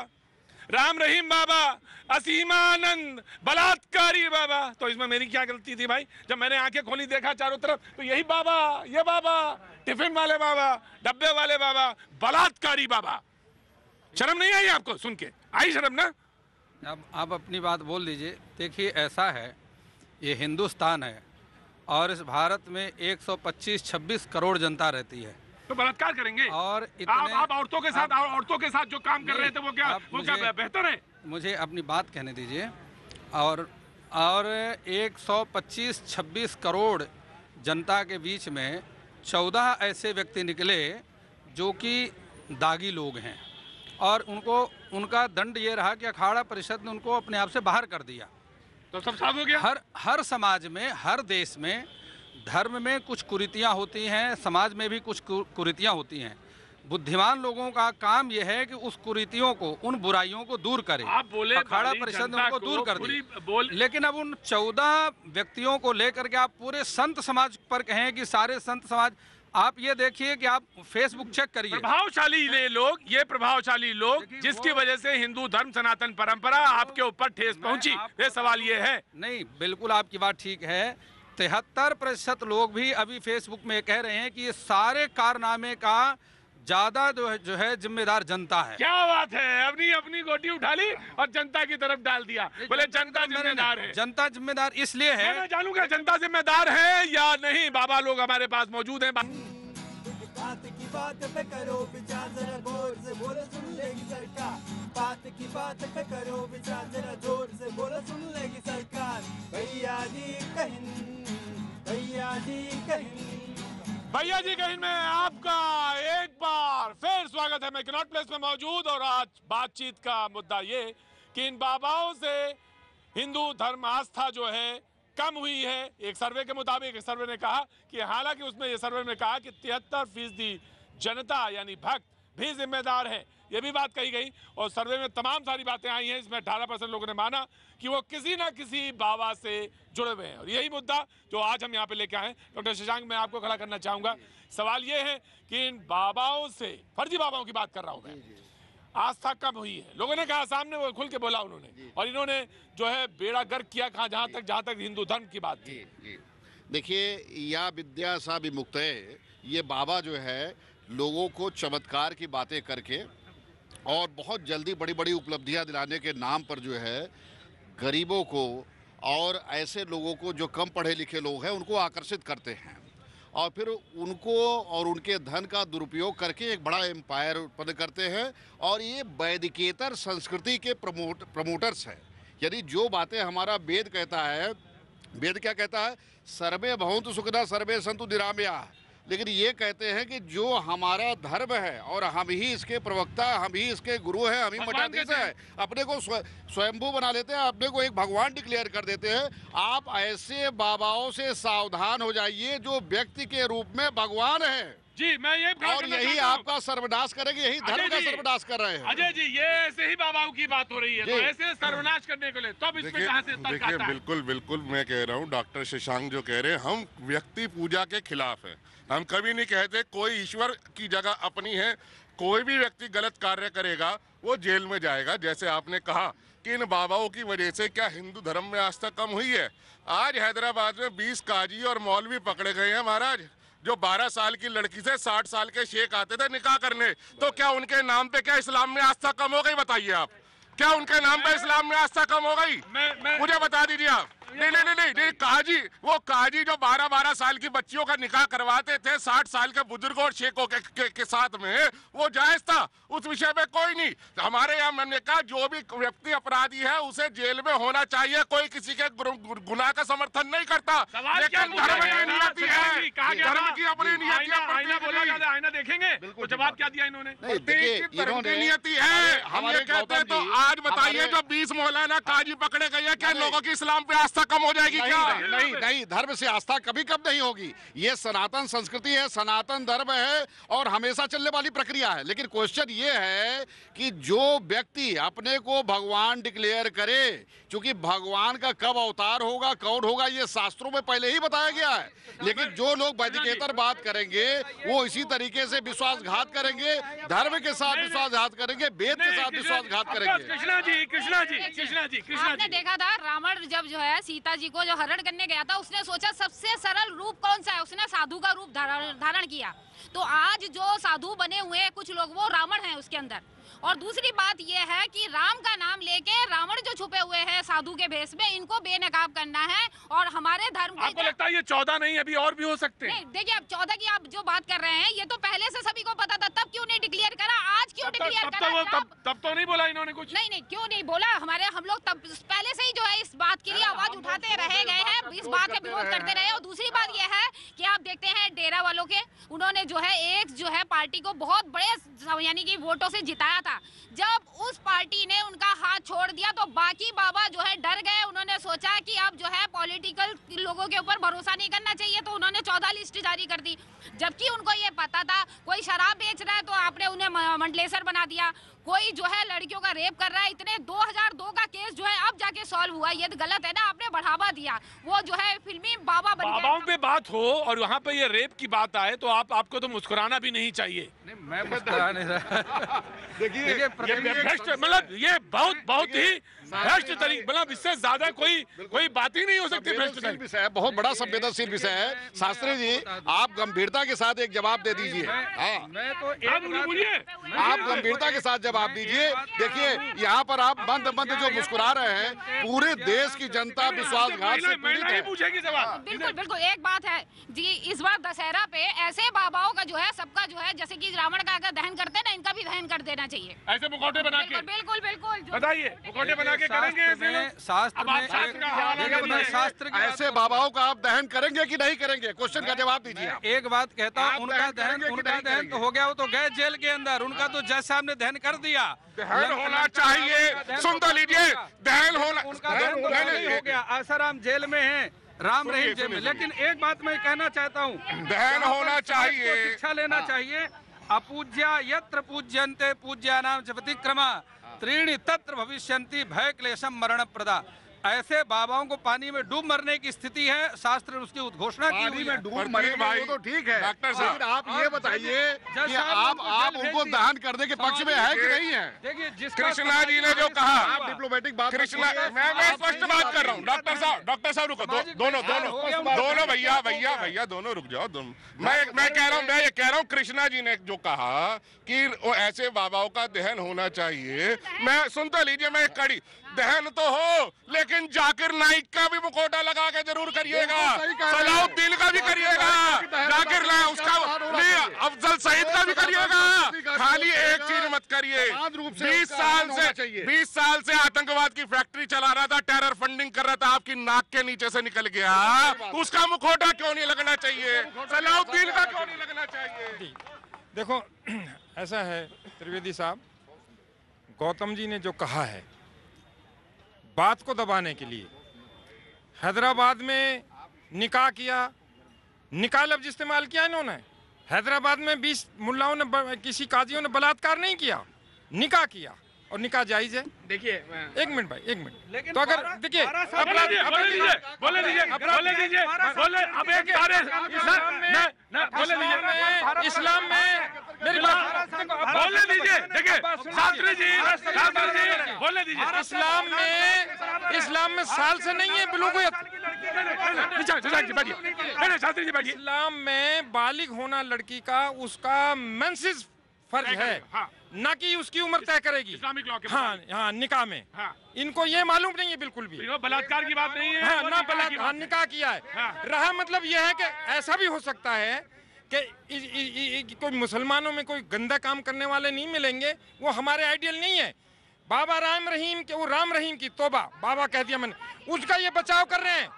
Speaker 3: राम रहीम बाबा, असीमानंद, बलात्कारी बाबा, तो इसमें मेरी क्या गलती थी भाई? जब मैंने आंखें खोली देखा चारों तरफ तो यही बाबा, ये बाबा, टिफिन वाले बाबा, डब्बे वाले बाबा, बलात्कारी बाबा। शर्म नहीं आई आपको सुन के? आई शर्म ना?
Speaker 15: अब आप अपनी बात बोल लीजिए। देखिए ऐसा है, ये हिंदुस्तान है और इस भारत में 125-26 करोड़ जनता रहती है,
Speaker 3: तो बलात्कार करेंगे? और आप औरतों के साथ जो काम कर रहे थे वो क्या बेहतर है?
Speaker 15: मुझे अपनी बात कहने दीजिए। और 125-26 करोड़ जनता के बीच में 14 ऐसे व्यक्ति निकले जो कि दागी लोग हैं और उनका दंड ये रहा कि अखाड़ा परिषद ने उनको अपने आप से बाहर कर दिया।
Speaker 3: तो सब साफ हो गया।
Speaker 15: हर समाज में, हर देश में धर्म में कुछ कुरीतियाँ होती हैं, समाज में भी कुछ कुरीतियाँ होती हैं। बुद्धिमान लोगों का काम यह है कि उस कुरीतियों को, उन बुराइयों को दूर करे।
Speaker 3: आप बोले
Speaker 15: अखाड़ा परिषद ने उनको दूर कर दी, लेकिन अब उन 14 व्यक्तियों को लेकर के आप पूरे संत समाज पर कहें कि सारे संत समाज, आप ये देखिए कि आप फेसबुक चेक करिए,
Speaker 3: प्रभावशाली ये प्रभावशाली लोग जिसकी वजह से हिंदू धर्म सनातन परंपरा आपके ऊपर ठेस पहुंची, ये सवाल ये है।
Speaker 15: नहीं, बिल्कुल आपकी बात ठीक है। 73% लोग भी अभी फेसबुक में कह रहे हैं कि ये सारे कारनामे का ज्यादा जो है जिम्मेदार जनता है।
Speaker 3: क्या बात है, अपनी गोटी उठा ली और जनता की तरफ डाल दिया, बोले जनता जिम्मेदार है।
Speaker 15: जनता जिम्मेदार इसलिए है,
Speaker 3: मैं जानूंगा जनता जिम्मेदार है या नहीं। बाबा लोग हमारे पास मौजूद हैं।
Speaker 2: बात की बात पे करो विचार, जरा गौर से बोलो सुन लेगी सरकार। बात की बात पे करो विचार, जरा जोर से बोलो सुन लेगी सरकार। भैया जी कहीं, भैया जी कहीं,
Speaker 3: भैया जी कहीं में आपका एक बार फिर स्वागत है। मैं कनॉट प्लेस में मौजूद और आज बातचीत का मुद्दा ये कि इन बाबाओं से हिंदू धर्म आस्था जो है कम हुई है। एक सर्वे के मुताबिक, एक सर्वे ने कहा कि हालांकि उसमें ये सर्वे ने कहा कि 73% जनता यानी भक्त भी जिम्मेदार है, ये भी बात कही गई। और सर्वे में तमाम सारी बातें आई हैं, इसमें 18% लोगों ने माना कि वो किसी ना किसी बाबा से जुड़े हुए हैं। और यही मुद्दा जो आज हम यहाँ पे लेके आए। डॉक्टर शशांक, मैं आपको खड़ा करना चाहूंगा। सवाल ये है कि इन बाबाओं से, फर्जी बाबाओं की बात कर रहा हूँ मैं, आस्था कम हुई है। लोगों ने कहा, सामने वो खुल के बोला उन्होंने, और इन्होंने जो है बेड़ा गर्क किया कहा जहाँ तक हिंदू धर्म की बात थी।
Speaker 16: देखिए, या विद्या सा विमुक्त है, ये बाबा जो है लोगों को चमत्कार की बातें करके और बहुत जल्दी बड़ी बड़ी उपलब्धियां दिलाने के नाम पर जो है गरीबों को और ऐसे लोगों को जो कम पढ़े लिखे लोग हैं उनको आकर्षित करते हैं और फिर उनको और उनके धन का दुरुपयोग करके एक बड़ा एम्पायर उत्पन्न करते हैं। और ये वैदिकेतर संस्कृति के प्रमोटर्स हैं। यानी जो बातें हमारा वेद कहता है, वेद क्या कहता है? सर्वे भवन्तु सुखिनः सर्वे सन्तु निरामयाः। लेकिन ये कहते हैं कि जो हमारा धर्म है और हम ही इसके प्रवक्ता, हम ही इसके गुरु हैं, हम ही मठाधीश हैं, अपने को स्वयंभू बना लेते हैं, अपने को एक भगवान डिक्लेयर कर देते हैं। आप ऐसे बाबाओं से सावधान हो जाइए जो व्यक्ति के रूप में भगवान है
Speaker 3: जी। मैं ये
Speaker 16: और यही आपका सर्वनाश करेंगे, यही धर्म का सर्वनाश कर रहे हैं।
Speaker 3: अजय जी, ये ऐसे ही बाबाओं की बात हो रही है, तो ऐसे सर्वनाश करने के लिए तो अब इसमें कहां से तर्क आता है?
Speaker 11: बिल्कुल मैं कह रहा हूँ, डॉक्टर शशांक जो कह रहे हैं, हम व्यक्ति पूजा के खिलाफ है। हम कभी नहीं कहते कोई ईश्वर की जगह अपनी है। कोई भी व्यक्ति गलत कार्य करेगा वो जेल में जाएगा। जैसे आपने कहा कि इन बाबाओं की वजह से क्या हिंदू धर्म में आस्था कम हुई है? आज हैदराबाद में 20 काजी और मौलवी पकड़े गए हैं महाराज, जो 12 साल की लड़की से 60 साल के शेख आते थे निकाह करने। तो क्या उनके नाम पे क्या इस्लाम में आस्था कम हो गई? बताइए आप, क्या उनके नाम पे इस्लाम में आस्था कम हो गई? मुझे बता दीजिए आप। नहीं, काजी, वो काजी जो 12-12 साल की बच्चियों का निकाह करवाते थे 60 साल के बुजुर्गों और शेखों के साथ में, वो जायज था। उस विषय में कोई नहीं। हमारे यहाँ मैंने कहा जो भी व्यक्ति अपराधी है उसे जेल में होना चाहिए। कोई किसी के गुनाह का समर्थन नहीं करता, लेकिन धर्म की नियति है, धर्म की अपनी नियति है।
Speaker 3: आईना देखेंगे तो जवाब क्या दिया इन्होंने?
Speaker 11: धर्म की नियति है, हम ये कहते हैं। तो आज बताइए, जो 20 मौलाना काजी पकड़े गए हैं, क्या लोगों की इस्लाम पे आस्था कम हो जाएगी? क्या
Speaker 16: नहीं, धर्म से आस्था कभी कम नहीं होगी। ये सनातन संस्कृति है, सनातन धर्म है और हमेशा चलने वाली प्रक्रिया है। लेकिन क्वेश्चन ये है कि जो व्यक्ति अपने को भगवान डिक्लेयर करे, क्योंकि भगवान का कब अवतार होगा, कौन होगा, ये शास्त्रों में पहले ही बताया गया है। लेकिन जो लोग वैदिकेतर बात करेंगे वो इसी तरीके से विश्वासघात करेंगे, धर्म के साथ विश्वासघात करेंगे, वेद के साथ विश्वासघात करेंगे।
Speaker 3: कृष्णा जी,
Speaker 17: आपने देखा था रावण जब जो है सीता जी को जो हरण करने गया था, उसने सोचा सबसे सरल रूप कौन सा है, उसने साधु का रूप धारण किया। तो आज जो साधु बने हुए हैं कुछ लोग, वो रावण हैं उसके अंदर। और दूसरी बात ये है कि राम का नाम लेके रावण जो छुपे हुए हैं साधु के भेष में, इनको बेनकाब करना है। और हमारे धर्म
Speaker 3: आपको लगता है ये 14 नहीं, अभी और भी हो सकते हैं?
Speaker 17: नहीं, देखिए, अब 14 की आप जो बात कर रहे हैं, ये तो पहले से सभी को पता था, तब क्यों नहीं डिक्लेयर करा? आज क्यों डिक्लेयर करा?
Speaker 3: तब तो नहीं बोला इन्होंने कुछ?
Speaker 17: नहीं, क्यों नहीं बोला? हम लोग तब पहले से ही जो है इस बात के लिए आवाज उठाते रहे गए हैं, इस बात का विरोध करते रहे। और दूसरी बात यह है कि आप देखते हैं डेरा वालों के, उन्होंने जो है एक जो है पार्टी को बहुत बड़े यानी कि वोटों से जिताया था। जब उस पार्टी ने उनका हाथ छोड़ दिया तो बाकी बाबा जो है डर गए। उन्होंने सोचा कि अब जो है पॉलिटिकल लोगों के ऊपर भरोसा नहीं करना चाहिए, तो उन्होंने 14 लिस्ट जारी कर दी। जबकि उनको ये पता था कोई शराब बेच रहा है तो आपने उन्हें मंडलेसर बना दिया, कोई जो है लड़कियों का रेप कर रहा है, इतने 2002 का केस जो है अब जाके सॉल्व हुआ, ये तो गलत है ना, आपने बढ़ावा दिया, वो जो है फिल्मी बाबा बन गया।
Speaker 3: बाबाओं पे बात हो और वहाँ पे ये रेप की बात आए तो आपको तो मुस्कुराना भी नहीं चाहिए।
Speaker 15: मैं मुस्कुरा नहीं रहा।
Speaker 3: देखिए मतलब ये बहुत ही भ्रष्ट तरीके, मतलब इससे ज्यादा कोई बात ही नहीं हो सकती। भ्रष्ट
Speaker 16: विषय है, बहुत बड़ा संवेदनशील विषय है। शास्त्री जी आप गंभीरता के साथ एक जवाब दे दीजिए।
Speaker 15: मैं तो
Speaker 16: आप गंभीरता के साथ जवाब दीजिए। देखिए यहाँ पर आप बंद जो मुस्कुरा रहे हैं, पूरे देश की जनता विश्वासघात से पीड़ित है।
Speaker 17: बिल्कुल बिल्कुल, एक बात है जी, इस बार दशहरा पे ऐसे बाबाओं का जो है सबका जो है, जैसे कि रावण का अगर दहन करते हैं ना, इनका भी दहन कर देना चाहिए।
Speaker 3: ऐसे मुखौटे बना के
Speaker 17: बिल्कुल बिल्कुल
Speaker 3: बताइए, मुखौटे बना के करेंगे
Speaker 15: शास्त्र
Speaker 16: ऐसे बाबाओं का आप दहन करेंगे कि नहीं करेंगे? क्वेश्चन का जवाब दीजिए।
Speaker 15: एक बात कहता हूँ, उनका दहन तो हो गया, वो तो गए जेल के अंदर, उनका तो जज साहब ने दहन कर दिया।
Speaker 3: दहन होना चाहिए, सुन तो लीजिए, दहन होना,
Speaker 15: उनका दहन तो हो गया। आसाराम जेल में है, राम रहीम जेल में। लेकिन एक बात मैं कहना चाहता हूँ,
Speaker 3: दहन होना चाहिए,
Speaker 15: शिक्षा लेना चाहिए। अपूज्या यत्र पूज्यन्ते पूज्यानां च व्यतिक्रमा त्रीणि तत्र भविष्यन्ति भय क्लेशम मरण प्रदा। ऐसे बाबाओं को पानी में डूब मरने की स्थिति है, शास्त्र ने उसकी उद्घोषणा की हुई है।
Speaker 16: डूब मरे वो तो ठीक है डॉक्टर साहब, आप ये बताइए कि आप उनको दहन करने के पक्ष में है कि नहीं है?
Speaker 15: देखिए
Speaker 3: कृष्णा जी ने जो कहा,
Speaker 16: आप डिप्लोमेटिक बात,
Speaker 3: कृष्णा मैं स्पष्ट बात कर रहा हूँ। डॉक्टर साहब रुको, दोनों भैया दोनों रुक जाओ। मैं कह रहा हूँ कृष्णा जी ने जो कहा कि वो ऐसे बाबाओं का दहन होना चाहिए, मैं सुन तो लीजिए, मैं कड़ी दहन तो हो, लेकिन जाकिर नाइक का भी मुखौटा लगा के जरूर करिएगा, सलाउद्दीन का भी करिएगा, जाकिर नाइक उसका नहीं, अफजल सईद का भी करिएगा। खाली एक चीज मत करिए, 20 साल से आतंकवाद की फैक्ट्री चला रहा था, टेरर फंडिंग कर रहा था, आपकी नाक के नीचे से निकल गया, उसका मुखौटा क्यों नहीं लगना चाहिए? सलाउद्दीन का क्यों नहीं लगना चाहिए?
Speaker 18: देखो ऐसा है त्रिवेदी साहब, गौतम जी ने जो कहा है बात को दबाने के लिए, हैदराबाद में निकाह किया, निकाह लफ्ज इस्तेमाल किया इन्होंने। हैदराबाद में 20 मुल्लाओं ने, किसी काजियों ने बलात्कार नहीं किया, निकाह किया, और निकाह जायज है।
Speaker 3: देखिए
Speaker 18: एक मिनट भाई, एक मिनट, तो अगर देखिए इस्लाम में मेरी बात
Speaker 3: बोलने दीजिए, देखिए शास्त्री जी बोलने दीजिए,
Speaker 18: इस्लाम में साल से नहीं है बुलूगियत।
Speaker 3: शास्त्री जी बैठिए।
Speaker 18: इस्लाम में बालिग होना लड़की का उसका मेंसेस फर्ज है, ना कि उसकी उम्र तय करेगी
Speaker 3: इस्लामिक लॉ के।
Speaker 18: हाँ निकाह में। इनको ये मालूम नहीं है बिल्कुल भी,
Speaker 3: बलात्कार की बात नहीं है।
Speaker 18: हाँ ना बलात्कार, निकाह किया है। रहा मतलब यह है कि ऐसा भी हो सकता है कि कोई मुसलमानों में कोई गंदा काम करने वाले नहीं मिलेंगे, वो हमारे आइडियल नहीं है। बाबा राम रहीम के, वो राम रहीम की तौबा बाबा कह दिया मैंने, उसका ये बचाव कर रहे हैं,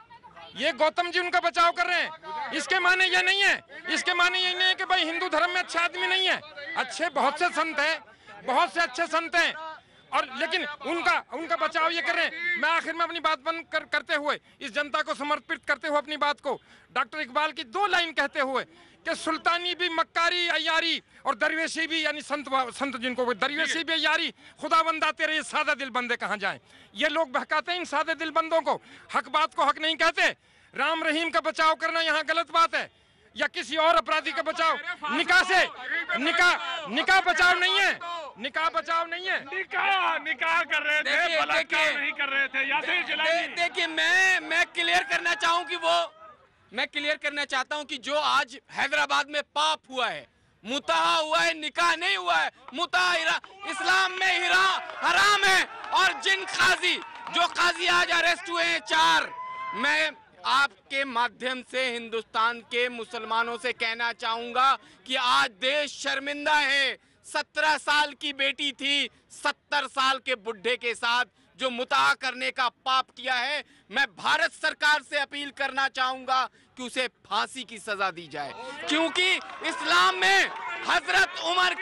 Speaker 18: ये गौतम जी उनका बचाव कर रहे हैं। इसके माने ये नहीं है, इसके माने ये नहीं है कि भाई हिंदू धर्म में अच्छे आदमी नहीं है, अच्छे बहुत से संत हैं, बहुत से अच्छे संत हैं, और लेकिन उनका बचाव ये कर रहे हैं। मैं आखिर में अपनी बात बंद करते हुए, इस जनता को समर्पित करते हुए अपनी बात को, डॉक्टर इकबाल की 2 लाइन कहते हुए कि सुल्तानी भी मक्कारी अयारी और दरवेशी भी, यानी संत जिनको दरवेशी भी अयारी, खुदाबंदा तेरे ये सादा दिल बंदे कहाँ जाएं। ये लोग बहकाते हैं इन सादे दिल बंदों को, हक बात को हक नहीं कहते। राम रहीम का बचाव करना यहाँ गलत बात है, या किसी और अपराधी का बचाव। निकाह से निकाह बचाव नहीं है, निकाह बचाव नहीं है।
Speaker 3: निकाह कर रहे थे, बलात्कार नहीं कर रहे थे।
Speaker 19: देखिए मैं क्लियर करना चाहूँ कि मैं क्लियर करना चाहता हूं कि जो आज हैदराबाद में पाप हुआ है, मुताहा हुआ है, निकाह नहीं हुआ है। मुताहा इस्लाम में हिरा हराम है, और जिन जो काजी आज अरेस्ट हुए हैं 4, मैं आपके माध्यम से हिंदुस्तान के मुसलमानों से कहना चाहूंगा कि आज देश शर्मिंदा है। 17 साल की बेटी थी 70 साल के बुढ़े के साथ जो मुताहा करने का पाप किया है। मैं भारत सरकार से अपील करना चाहूंगा कि उसे फांसी की सजा दी जाए, क्योंकि इस्लाम में हजरत उमर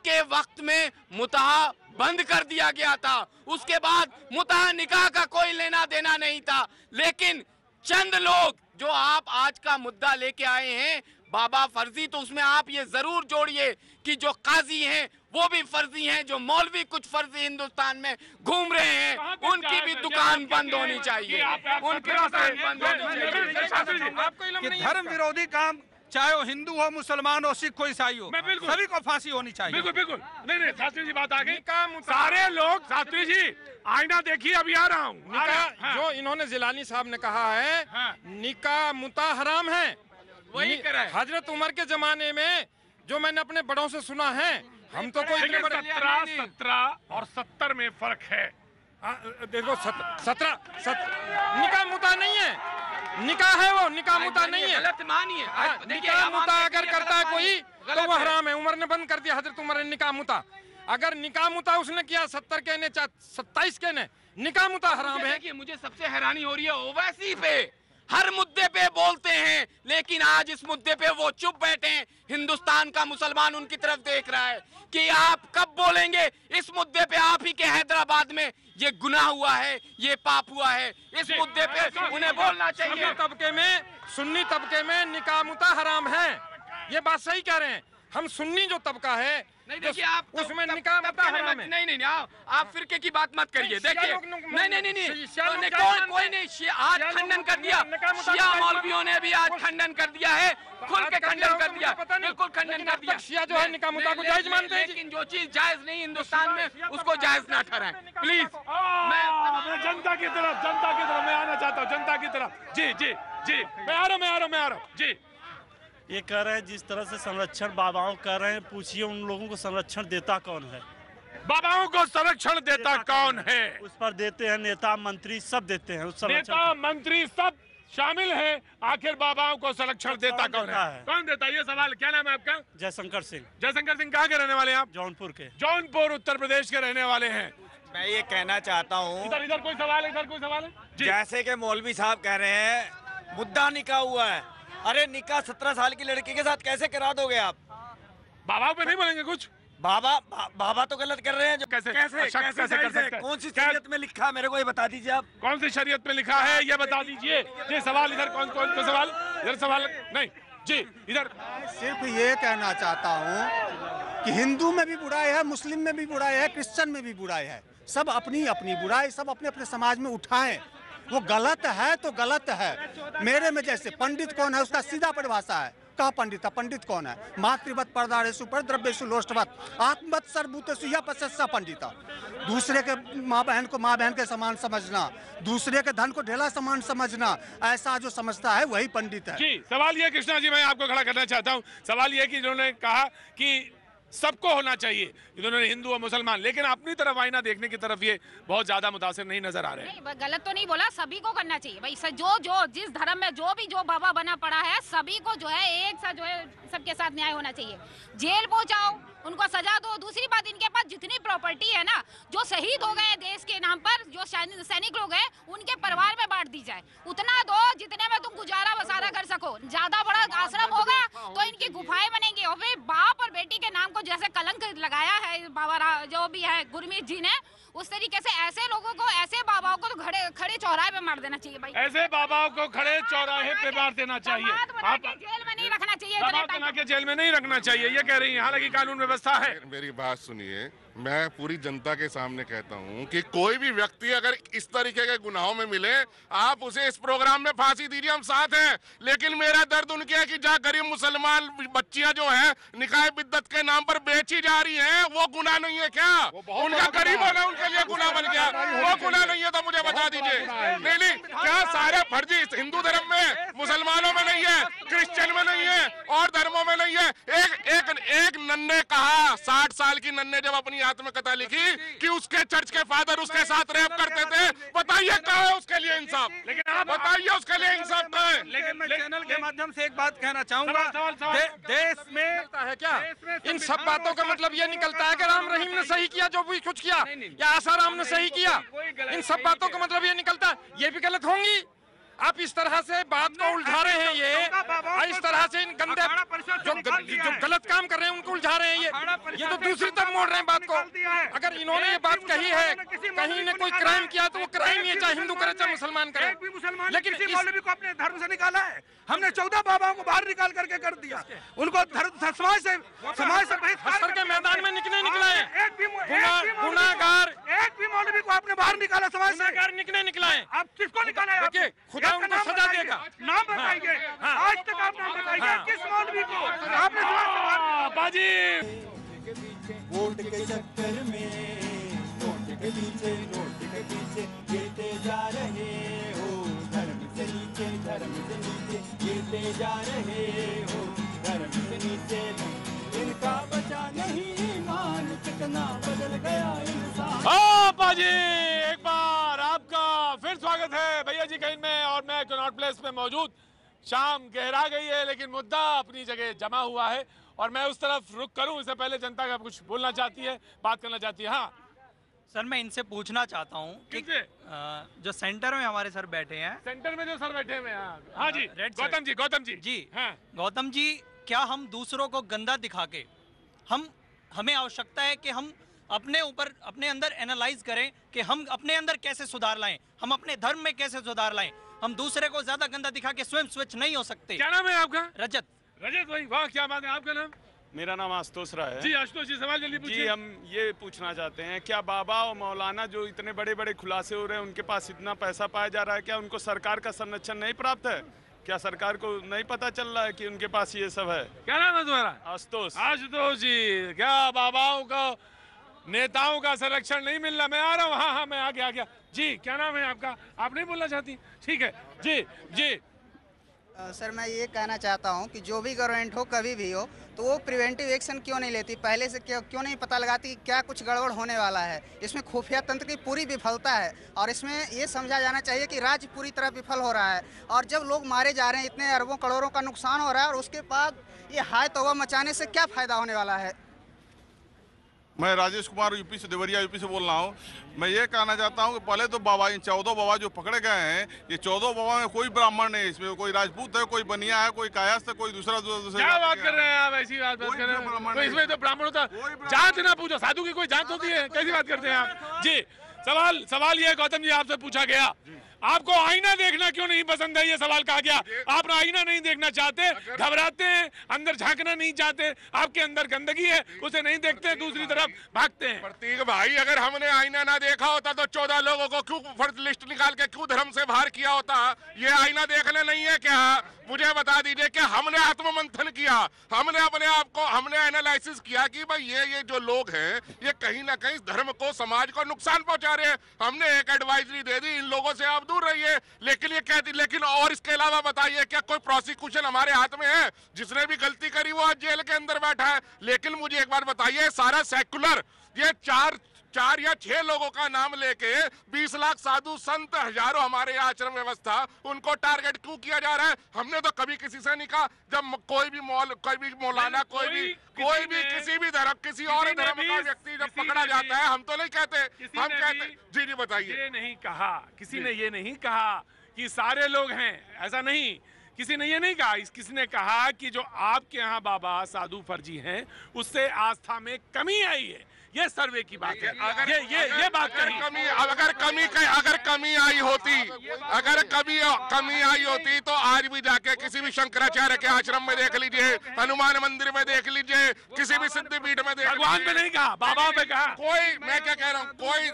Speaker 19: के वक्त में मुताहा बंद कर दिया गया था। उसके बाद मुताहा निकाह का कोई लेना देना नहीं था, लेकिन चंद लोग जो आप आज का मुद्दा लेके आए हैं बाबा फर्जी, तो उसमें आप ये जरूर जोड़िए कि जो काजी हैं वो भी फर्जी हैं, जो मौलवी कुछ फर्जी हिंदुस्तान में घूम रहे हैं उनकी भी दुकान बंद होनी चाहिए, उनकी दुकान बंद होनी चाहिए।
Speaker 15: धर्म विरोधी काम चाहे वो हिंदू हो, मुसलमान हो, सिख हो, ईसाई हो, सभी को फांसी होनी चाहिए।
Speaker 3: बिल्कुल बिल्कुल। नहीं शास्त्री जी बात आ गई। सारे लोग, शास्त्री जी आईना देखिए, अभी आ रहा हूँ।
Speaker 18: जो इन्होंने जिलानी साहब ने कहा है निकाह मुता हराम है,
Speaker 19: वही करा है।
Speaker 18: हजरत उमर के जमाने में जो मैंने अपने बड़ों से सुना है, हम तो कोई
Speaker 3: 17 और 70 में फर्क है।
Speaker 18: देखो 17 निकाह मुता नहीं है, निकाह है वो, निकाह मुता नहीं है।
Speaker 19: गलत मानिए,
Speaker 18: निकाह मुता अगर करता है कोई तो वो हराम है। उमर ने बंद कर दिया, हजरत उमर ने निकाह मुता। अगर निकाह मुता उसने किया 70 कहने 27 कहने, निकाह मुता हराम है।
Speaker 19: देखिए मुझे सबसे हैरानी हो रही है, ओवैसी पे हर मुद्दे पे बोलते हैं, लेकिन आज इस मुद्दे पे वो चुप बैठे हैं। हिंदुस्तान का मुसलमान उनकी तरफ देख रहा है कि आप कब बोलेंगे इस मुद्दे पे। आप ही के हैदराबाद में ये गुनाह हुआ है, ये पाप हुआ है, इस मुद्दे पे उन्हें बोलना चाहिए।
Speaker 18: सुन्नी तबके में निकाह मुता हराम है, ये बात सही कह रहे हैं। हम सुन्नी जो तबका है,
Speaker 19: नहीं देखिए आप
Speaker 18: उसमें निकाह मुता हराम है।
Speaker 19: नहीं आप फिरके की बात मत करिए। देखिए नहीं कोई नहीं, आज खंडन कर दिया, शिया मौलवियों ने भी आज खंडन कर दिया है, खुल के खंडन कर दिया, बिल्कुल खंडन कर दिया।
Speaker 18: शिया जो है निकाह मुता को जायज मानते हैं,
Speaker 19: लेकिन जो चीज जायज नहीं हिंदुस्तान में उसको जायज ना ठहराएं प्लीज।
Speaker 3: मैं जनता की तरफ मैं आना चाहता हूँ, जनता की तरफ। जी मैं आ रहा हूँ जी।
Speaker 20: ये कह रहे हैं जिस तरह से संरक्षण बाबाओं कर रहे हैं, पूछिए उन लोगों को संरक्षण देता कौन है?
Speaker 3: बाबाओं को संरक्षण देता कौन है?
Speaker 20: उस पर देते हैं नेता मंत्री, सब देते हैं उस
Speaker 3: नेता मंत्री सब शामिल हैं। आखिर बाबाओं को संरक्षण देता कौन है? कौन देता है? ये सवाल। क्या नाम है आपका?
Speaker 20: जयशंकर सिंह।
Speaker 3: जयशंकर सिंह कहाँ के रहने वाले हैं आप?
Speaker 20: जौनपुर के।
Speaker 3: जौनपुर उत्तर प्रदेश के रहने वाले हैं।
Speaker 21: मैं ये कहना चाहता हूँ,
Speaker 3: इधर कोई सवाल है?
Speaker 21: जैसे कि मौलवी साहब कह रहे हैं मुद्दा निकाह हुआ है, अरे निकाह 17 साल की लड़की के साथ कैसे करा दोगे आप?
Speaker 3: बाबा पे नहीं बोलेंगे कुछ?
Speaker 21: बाबा तो गलत कर रहे हैं। जो
Speaker 3: कैसे कर सकते हैं?
Speaker 21: कौन सी शरीयत में लिखा है, मेरे को ये बता दीजिए आप।
Speaker 3: कौन सी शरीयत में लिखा है ये बता दीजिए। ये सवाल इधर कौन सवाल? इधर सवाल नहीं जी, इधर।
Speaker 7: सिर्फ ये कहना चाहता हूँ कि हिंदू में भी बुराई है, मुस्लिम में भी बुराई है, क्रिश्चियन में भी बुराई है। सब अपनी अपनी बुराई सब अपने अपने समाज में उठाएं। वो गलत है तो गलत है। मेरे में जैसे पंडित कौन है उसका सीधा परिभाषा है। कहा पंडित है, पंडित कौन है? मातृवत परदारेषु पर द्रव्येषु लोष्टवत आत्मवत सर्वभूतेषु या पश्यस्या पंडिता। दूसरे के माँ बहन को माँ बहन के समान समझना, दूसरे के धन को ढेला समान समझना, ऐसा जो समझता है वही पंडित है।
Speaker 3: जी सवाल ये कृष्णा जी मैं आपको खड़ा करना चाहता हूँ। सवाल ये कि जिन्होंने कहा कि सबको होना चाहिए, इन्होंने हिंदू और मुसलमान, लेकिन अपनी तरफ आईना देखने की तरफ ये बहुत ज्यादा मुतासिर नहीं नजर आ रहे हैं।
Speaker 17: नहीं, गलत तो नहीं बोला, सभी को करना चाहिए भाई। जो जिस धर्म में जो भी जो बाबा बना पड़ा है, सभी को जो है एक साथ जो है सबके साथ न्याय होना चाहिए। जेल पहुंचाओ, उनको सजा दो। दूसरी बात, इनके पास जितनी प्रॉपर्टी है ना, जो शहीद हो गए देश के नाम पर, जो सैनिक लोग हैं, उनके परिवार में बांट दी जाए। उतना दो जितने में तुम गुजारा बसारा कर सको। ज्यादा बड़ा आश्रम होगा तो इनकी गुफाएं बनेंगी। और फिर बाप और बेटी के नाम को जैसे कलंक लगाया है बाबा जो भी है गुरमीत जी ने, उस तरीके से ऐसे लोगों को, ऐसे बाबाओं को तो खड़े चौराहे पे मार देना चाहिए भाई।
Speaker 3: ऐसे बाबाओं को खड़े चौराहे पे मार देना चाहिए।
Speaker 17: आप जेल में नहीं रखना चाहिए,
Speaker 3: बना के जेल में नहीं रखना चाहिए, ये कह रही है। हालांकि कानून व्यवस्था है।
Speaker 11: मेरी बात सुनिए, मैं पूरी जनता के सामने कहता हूं कि कोई भी व्यक्ति अगर इस तरीके के गुनाहों में मिले, आप उसे इस प्रोग्राम में फांसी दीजिए, हम साथ हैं। लेकिन मेरा दर्द उनके है कि जहाँ गरीब मुसलमान बच्चियां जो हैं निकाह बिद्दत के नाम पर बेची जा रही हैं, वो गुनाह नहीं है क्या? उनका गरीब होना उनके लिए गुनाह बन गया, वो गुनाह नहीं है तो मुझे बता दीजिए। नहीं, क्या सारे फर्जी हिंदू धर्म में, मुसलमानों में नहीं है, क्रिश्चियन में नहीं है, और धर्मों में नहीं है? एक नन्ने कहा, 60 साल की नन्ने जब अपनी आत्मकथा लिखी कि उसके चर्च के फादर उसके साथ रेप करते थे। बताइए कहाँ है उसके लिए इंसाफ? लेकिन आप बताइए उसके लिए इंसाफ कहाँ है?
Speaker 15: लेकिन मैं चैनल के माध्यम से एक बात कहना चाहूंगा, देश में
Speaker 18: है क्या इन सब बातों का मतलब ये निकलता है कि राम रहीम ने सही किया जो भी कुछ किया, या आसाराम ने सही किया? इन सब बातों का मतलब ये निकलता है ये भी गलत होंगी। आप इस तरह से बात को उलझा रहे हैं, ये इस तरह से इन गंदे जो गलत काम कर रहे हैं उनको उलझा रहे हैं, ये तो दूसरी तरफ मोड़ रहे हैं बात को। अगर इन्होंने ये बात कही है, कहीं ने कोई क्राइम किया तो वो क्राइम ही है, चाहे हिंदू करे चाहे मुसलमान करे।
Speaker 1: लेकिन किसी मौलवी को अपने धर्म से निकाला है, हमने 14 बाबाओं को बाहर निकाल करके कर दिया, उनको समाज से
Speaker 18: बस्तर के मैदान में निकले है,
Speaker 1: गुनाहगार एक भी मौलवी को आपने बाहर निकाला समाज से,
Speaker 18: निकले निकला है।
Speaker 1: आप किसको निकाला है?
Speaker 18: देखिए खुदा उनको सजा देगा।
Speaker 1: नाम बताइए, आज तक आप नाम बताइए किस मौलवी को आपने समाज से बाहर?
Speaker 18: बाजी
Speaker 2: वोट के चक्कर में नोट के पीछे गिरते जा रहे हो, धर्म से नीचे गिरते जा रहे हो, धर्म से नीचे इनका बचा नहीं ईमान, कितना बदल गया इंसान।
Speaker 3: बाजी एक बार आपका फिर स्वागत है भैया जी कहीं में, और मैं कनॉट प्लेस में मौजूद। शाम गहरा गई है लेकिन मुद्दा अपनी जगह जमा हुआ है, और मैं उस तरफ रुख करूं इससे पहले जनता का कुछ बोलना चाहती है, बात करना चाहती है। हाँ
Speaker 22: सर, मैं इनसे पूछना चाहता हूँ कि जो सेंटर में हमारे सर बैठे हैं,
Speaker 3: सेंटर में जो सर बैठे हुए हैं, हाँ जी, गौतम जी
Speaker 22: जी हाँ गौतम जी, क्या हम दूसरों को गंदा दिखा के हमें आवश्यकता है कि हम अपने ऊपर अपने अंदर एनालाइज करें कि हम अपने अंदर कैसे सुधार लाएं, हम अपने धर्म में कैसे सुधार लाएं। हम दूसरे को ज्यादा गंदा दिखा के स्वयं स्वच्छ नहीं हो सकते।
Speaker 3: क्या नाम है आपका?
Speaker 22: रजत
Speaker 3: भाई, वाह क्या बात है। आपका नाम?
Speaker 23: मेरा नाम आशुतोष राय है।
Speaker 3: जी आशुतोष जी, सवाल जल्दी पूछिए।
Speaker 23: जी हम ये पूछना चाहते हैं, क्या बाबा और मौलाना जो इतने बड़े बड़े खुलासे हो रहे हैं, उनके पास इतना पैसा पाया जा रहा है, क्या उनको सरकार का संरक्षण नहीं प्राप्त है? क्या सरकार को नहीं पता चल रहा है कि उनके पास ये सब है?
Speaker 3: क्या नाम है तुम्हारा? आशुतोष जी, क्या बाबाओं का नेताओं का संरक्षण नहीं मिल रहा? मैं आ रहा हूँ, हाँ मैं आ गया जी। क्या नाम है आपका? आप नहीं बोलना चाहती? ठीक है जी।
Speaker 24: सर मैं ये कहना चाहता हूँ कि जो भी गवर्नमेंट हो कभी भी हो तो वो प्रिवेंटिव एक्शन क्यों नहीं लेती, पहले से क्यों नहीं पता लगाती कि क्या कुछ गड़बड़ होने वाला है। इसमें खुफिया तंत्र की पूरी विफलता है, और इसमें ये समझा जाना चाहिए कि राज्य पूरी तरह विफल हो रहा है। और जब लोग मारे जा रहे हैं, इतने अरबों करोड़ों का नुकसान हो रहा है, और उसके बाद ये हाय तौबा मचाने से क्या फ़ायदा होने वाला है।
Speaker 25: मैं राजेश कुमार यूपी से, देवरिया यूपी से बोल रहा हूँ। मैं ये कहना चाहता हूँ कि पहले तो बाबा, इन 14 बाबा जो पकड़े गए हैं, ये 14 बाबा में कोई ब्राह्मण नहीं, इसमें कोई राजपूत है, कोई बनिया है, कोई कायस्थ है, कोई दूसरा
Speaker 3: क्या बात कर रहे हैं आप? ऐसी बात कर रहे हैं तो इसमें तो ब्राह्मण होता, जात ना पूछो, साधु की कोई जात होती है? कैसी बात करते हैं आप जी? सवाल ये गौतम जी आपसे पूछा गया, आपको आईना देखना क्यों नहीं पसंद है? ये सवाल कहा गया। आप आईना नहीं देखना चाहते, घबराते हैं, अंदर झांकना नहीं चाहते, आपके अंदर गंदगी है उसे नहीं देखते, दूसरी तरफ भागते हैं।
Speaker 11: प्रतीक भाई, अगर हमने आईना ना देखा होता तो 14 लोगों को क्यों फर्ज लिस्ट निकाल के क्यों धर्म से बाहर किया होता? ये आईना देखने नहीं है क्या? मुझे बता दीजिए कि हमने आत्ममंथन किया, हमने अपने आप को एनालिसिस किया कि भाई ये जो लोग हैं ये कहीं ना कहीं धर्म को, समाज को नुकसान पहुंचा रहे हैं। हमने एक एडवाइजरी दे दी, इन लोगों से आप दूर रहिए। लेकिन ये कहती, लेकिन और इसके अलावा बताइए क्या कोई प्रोसिक्यूशन हमारे हाथ में है? जिसने भी गलती करी वो आज जेल के अंदर बैठा है। लेकिन मुझे एक बार बताइए, सारा सेकुलर ये चार या 6 लोगों का नाम लेके 20 लाख साधु संत, हजारों हमारे आश्रम व्यवस्था, उनको टारगेट क्यों किया जा रहा है? हमने तो कभी किसी से नहीं कहा। जब कोई भी मौलाना, कोई भी किसी भी धर्म, किसी और धर्म का व्यक्ति जब पकड़ा जाता है, हम तो नहीं कहते, हम कहते जी बताइए।
Speaker 3: ये नहीं कहा, किसी ने ये नहीं कहा कि सारे लोग हैं, ऐसा नहीं, किसी ने ये नहीं कहा। किसी ने कहा कि जो आपके यहाँ बाबा साधु फर्जी हैं उससे आस्था में कमी आई है। ये सर्वे की बात है। ये बात कही।
Speaker 11: अगर कमी आई होती तो आज भी जाके किसी भी शंकराचार्य के आश्रम में देख लीजिए, हनुमान मंदिर में देख लीजिए, किसी भी सिद्धपीठ में देख,
Speaker 3: भगवान पे नहीं कहा, बाबा पे कहा।
Speaker 11: कोई, मैं क्या कह रहा हूँ, कोई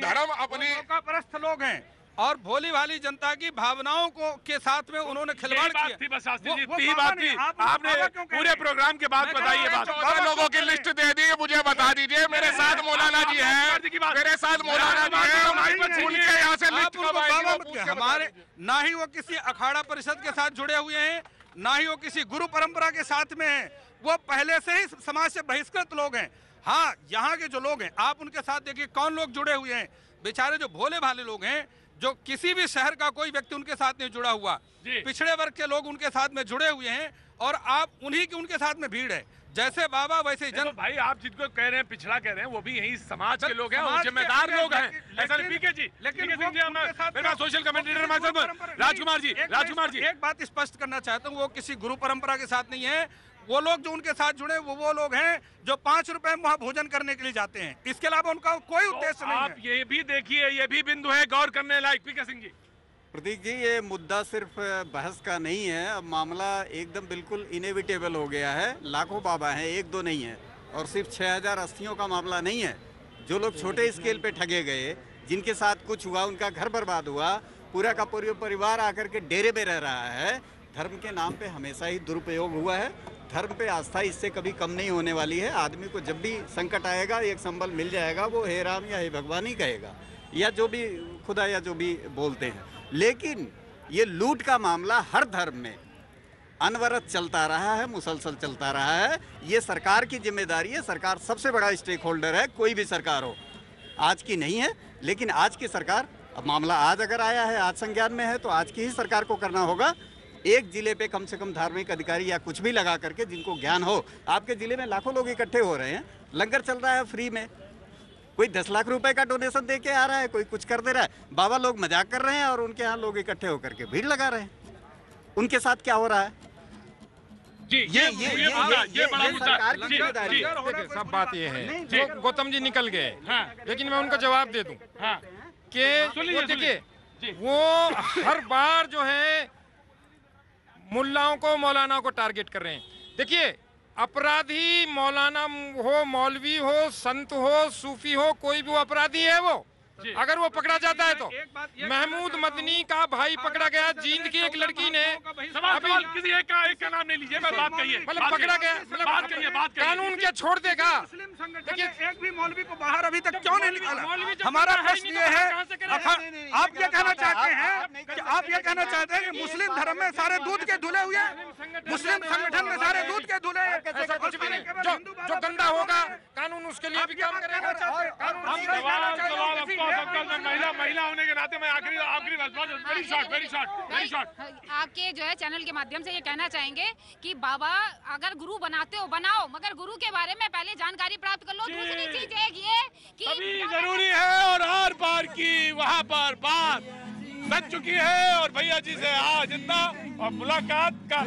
Speaker 11: धर्म अपनी
Speaker 15: परस्थ लोग हैं, और भोली भाली जनता की भावनाओं को के साथ में उन्होंने खिलवाड़ किया।
Speaker 3: थी बस शास्त्री जी, यही बात थी। आपने पूरे प्रोग्राम के बाद बताई ये बात।
Speaker 11: 14 लोगों की लिस्ट दे दी, मुझे बता दीजिए। मेरे साथ मौलाना जी हैं, मेरे साथ मौलाना जी हैं, उनके यहाँ से लिस्ट
Speaker 15: हमारे, ना ही वो किसी अखाड़ा परिषद के साथ जुड़े हुए हैं, ना ही वो किसी गुरु परंपरा के साथ में हैं। वो पहले से ही समाज से बहिष्कृत लोग हैं। हाँ, यहाँ के जो लोग हैं, आप उनके साथ देखिए कौन लोग जुड़े हुए हैं। बेचारे जो भोले भाले लोग हैं, जो किसी भी शहर का कोई व्यक्ति उनके साथ नहीं जुड़ा हुआ। पिछड़े वर्ग के लोग उनके साथ में जुड़े हुए हैं और आप उन्हीं की उनके साथ में भीड़ है। जैसे बाबा वैसे जन।
Speaker 3: भाई आप जिनको कह रहे हैं पिछड़ा कह रहे हैं वो भी यही समाज के लोग हैं और जिम्मेदार लोग हैं। ऐसा नहीं पीके जी, लेकिन मेरा सोशल कमेंटेटर राजकुमार जी
Speaker 15: एक बात स्पष्ट करना चाहता हूँ, वो किसी गुरु परंपरा के साथ नहीं है। वो लोग जो उनके साथ जुड़े वो लोग हैं जो 5 रुपए में वहाँ भोजन करने के लिए जाते हैं। इसके अलावा उनका कोई उद्देश्य नहीं है।
Speaker 3: आप ये भी देखिए, ये भी बिंदु है गौर करने लायक। पीके सिंह जी।
Speaker 4: प्रतीक जी, ये मुद्दा सिर्फ बहस का नहीं है, अब मामला एकदम बिल्कुल इनेविटेबल हो गया है। लाखों बाबा हैं, एक दो नहीं है, और सिर्फ 6000 अस्थियों का मामला नहीं है। जो लोग छोटे स्केल पे ठगे गए, जिनके साथ कुछ हुआ, उनका घर बर्बाद हुआ, पूरा का पूरा परिवार आकर के डेरे में रह रहा है। धर्म के नाम पे हमेशा ही दुरुपयोग हुआ है। धर्म पे आस्था इससे कभी कम नहीं होने वाली है। आदमी को जब भी संकट आएगा, एक संबल मिल जाएगा, वो हे राम या हे भगवान ही कहेगा, या जो भी खुदा या जो भी बोलते हैं। लेकिन ये लूट का मामला हर धर्म में अनवरत चलता रहा है, मुसलसल चलता रहा है। ये सरकार की जिम्मेदारी है। सरकार सबसे बड़ा स्टेक होल्डर है, कोई भी सरकार हो। आज की नहीं है, लेकिन आज की सरकार, अब मामला आज अगर आया है, आज संज्ञान में है, तो आज की ही सरकार को करना होगा। एक जिले पे कम से कम धार्मिक अधिकारी या कुछ भी लगा करके, जिनको ज्ञान हो। आपके जिले में लाखों लोग इकट्ठे हो रहे हैं, लंगर चल रहा है फ्री में, कोई 10 लाख रुपए का डोनेशन दे के आ रहा है, कोई कुछ कर दे रहा है। बाबा लोग मजाक कर रहे हैं और उनके यहाँ लोग इकट्ठे होकर के भीड़ लगा रहे हैं। उनके साथ क्या हो रहा है
Speaker 3: जी? ये बड़ा
Speaker 4: सरकार की जिम्मेदारी है।
Speaker 18: सब बात ये है, गौतम जी निकल गए, लेकिन मैं उनका जवाब दे दूं कि देखिए, वो हर बार जो है मुल्लाओं को, मौलाना को टारगेट कर रहे हैं। देखिए, अपराधी मौलाना हो, मौलवी हो, संत हो, सूफी हो, कोई भी वो अपराधी है। वो अगर वो पकड़ा जाता है तो महमूद मदनी का भाई पकड़ा गया, जींद की एक लड़की ने,
Speaker 3: अभी किसी एक का नाम नहीं लीजिए, बात कहिए,
Speaker 18: मतलब पकड़ा गया,
Speaker 3: बात कहिए,
Speaker 18: कानून क्या छोड़ देगा?
Speaker 15: देखिए, एक भी मौलवी को बाहर अभी तक क्यों नहीं निकाला? हमारा प्रश्न ये है, आप ये कहना चाहते हैं कि आप ये कहना चाहते हैं कि मुस्लिम धर्म में सारे दूध के धुले हुए, मुस्लिम संगठन में सारे दूध के धुले,
Speaker 18: ऐसा कुछ भी नहीं। जो गंदा होगा कानून उसके लिए भी काम करेगा।
Speaker 3: महिला होने के नाते मैं आखिरी
Speaker 17: आपके जो है चैनल के माध्यम से ये कहना चाहेंगे कि बाबा अगर गुरु बनाते हो बनाओ, मगर गुरु के बारे में पहले जानकारी प्राप्त कर लो। दूसरी चीज एक ये कि
Speaker 3: जरूरी है, और हर बार की वहाँ पर बात बच चुकी है, और भैया जी से आज इतना और मुलाकात का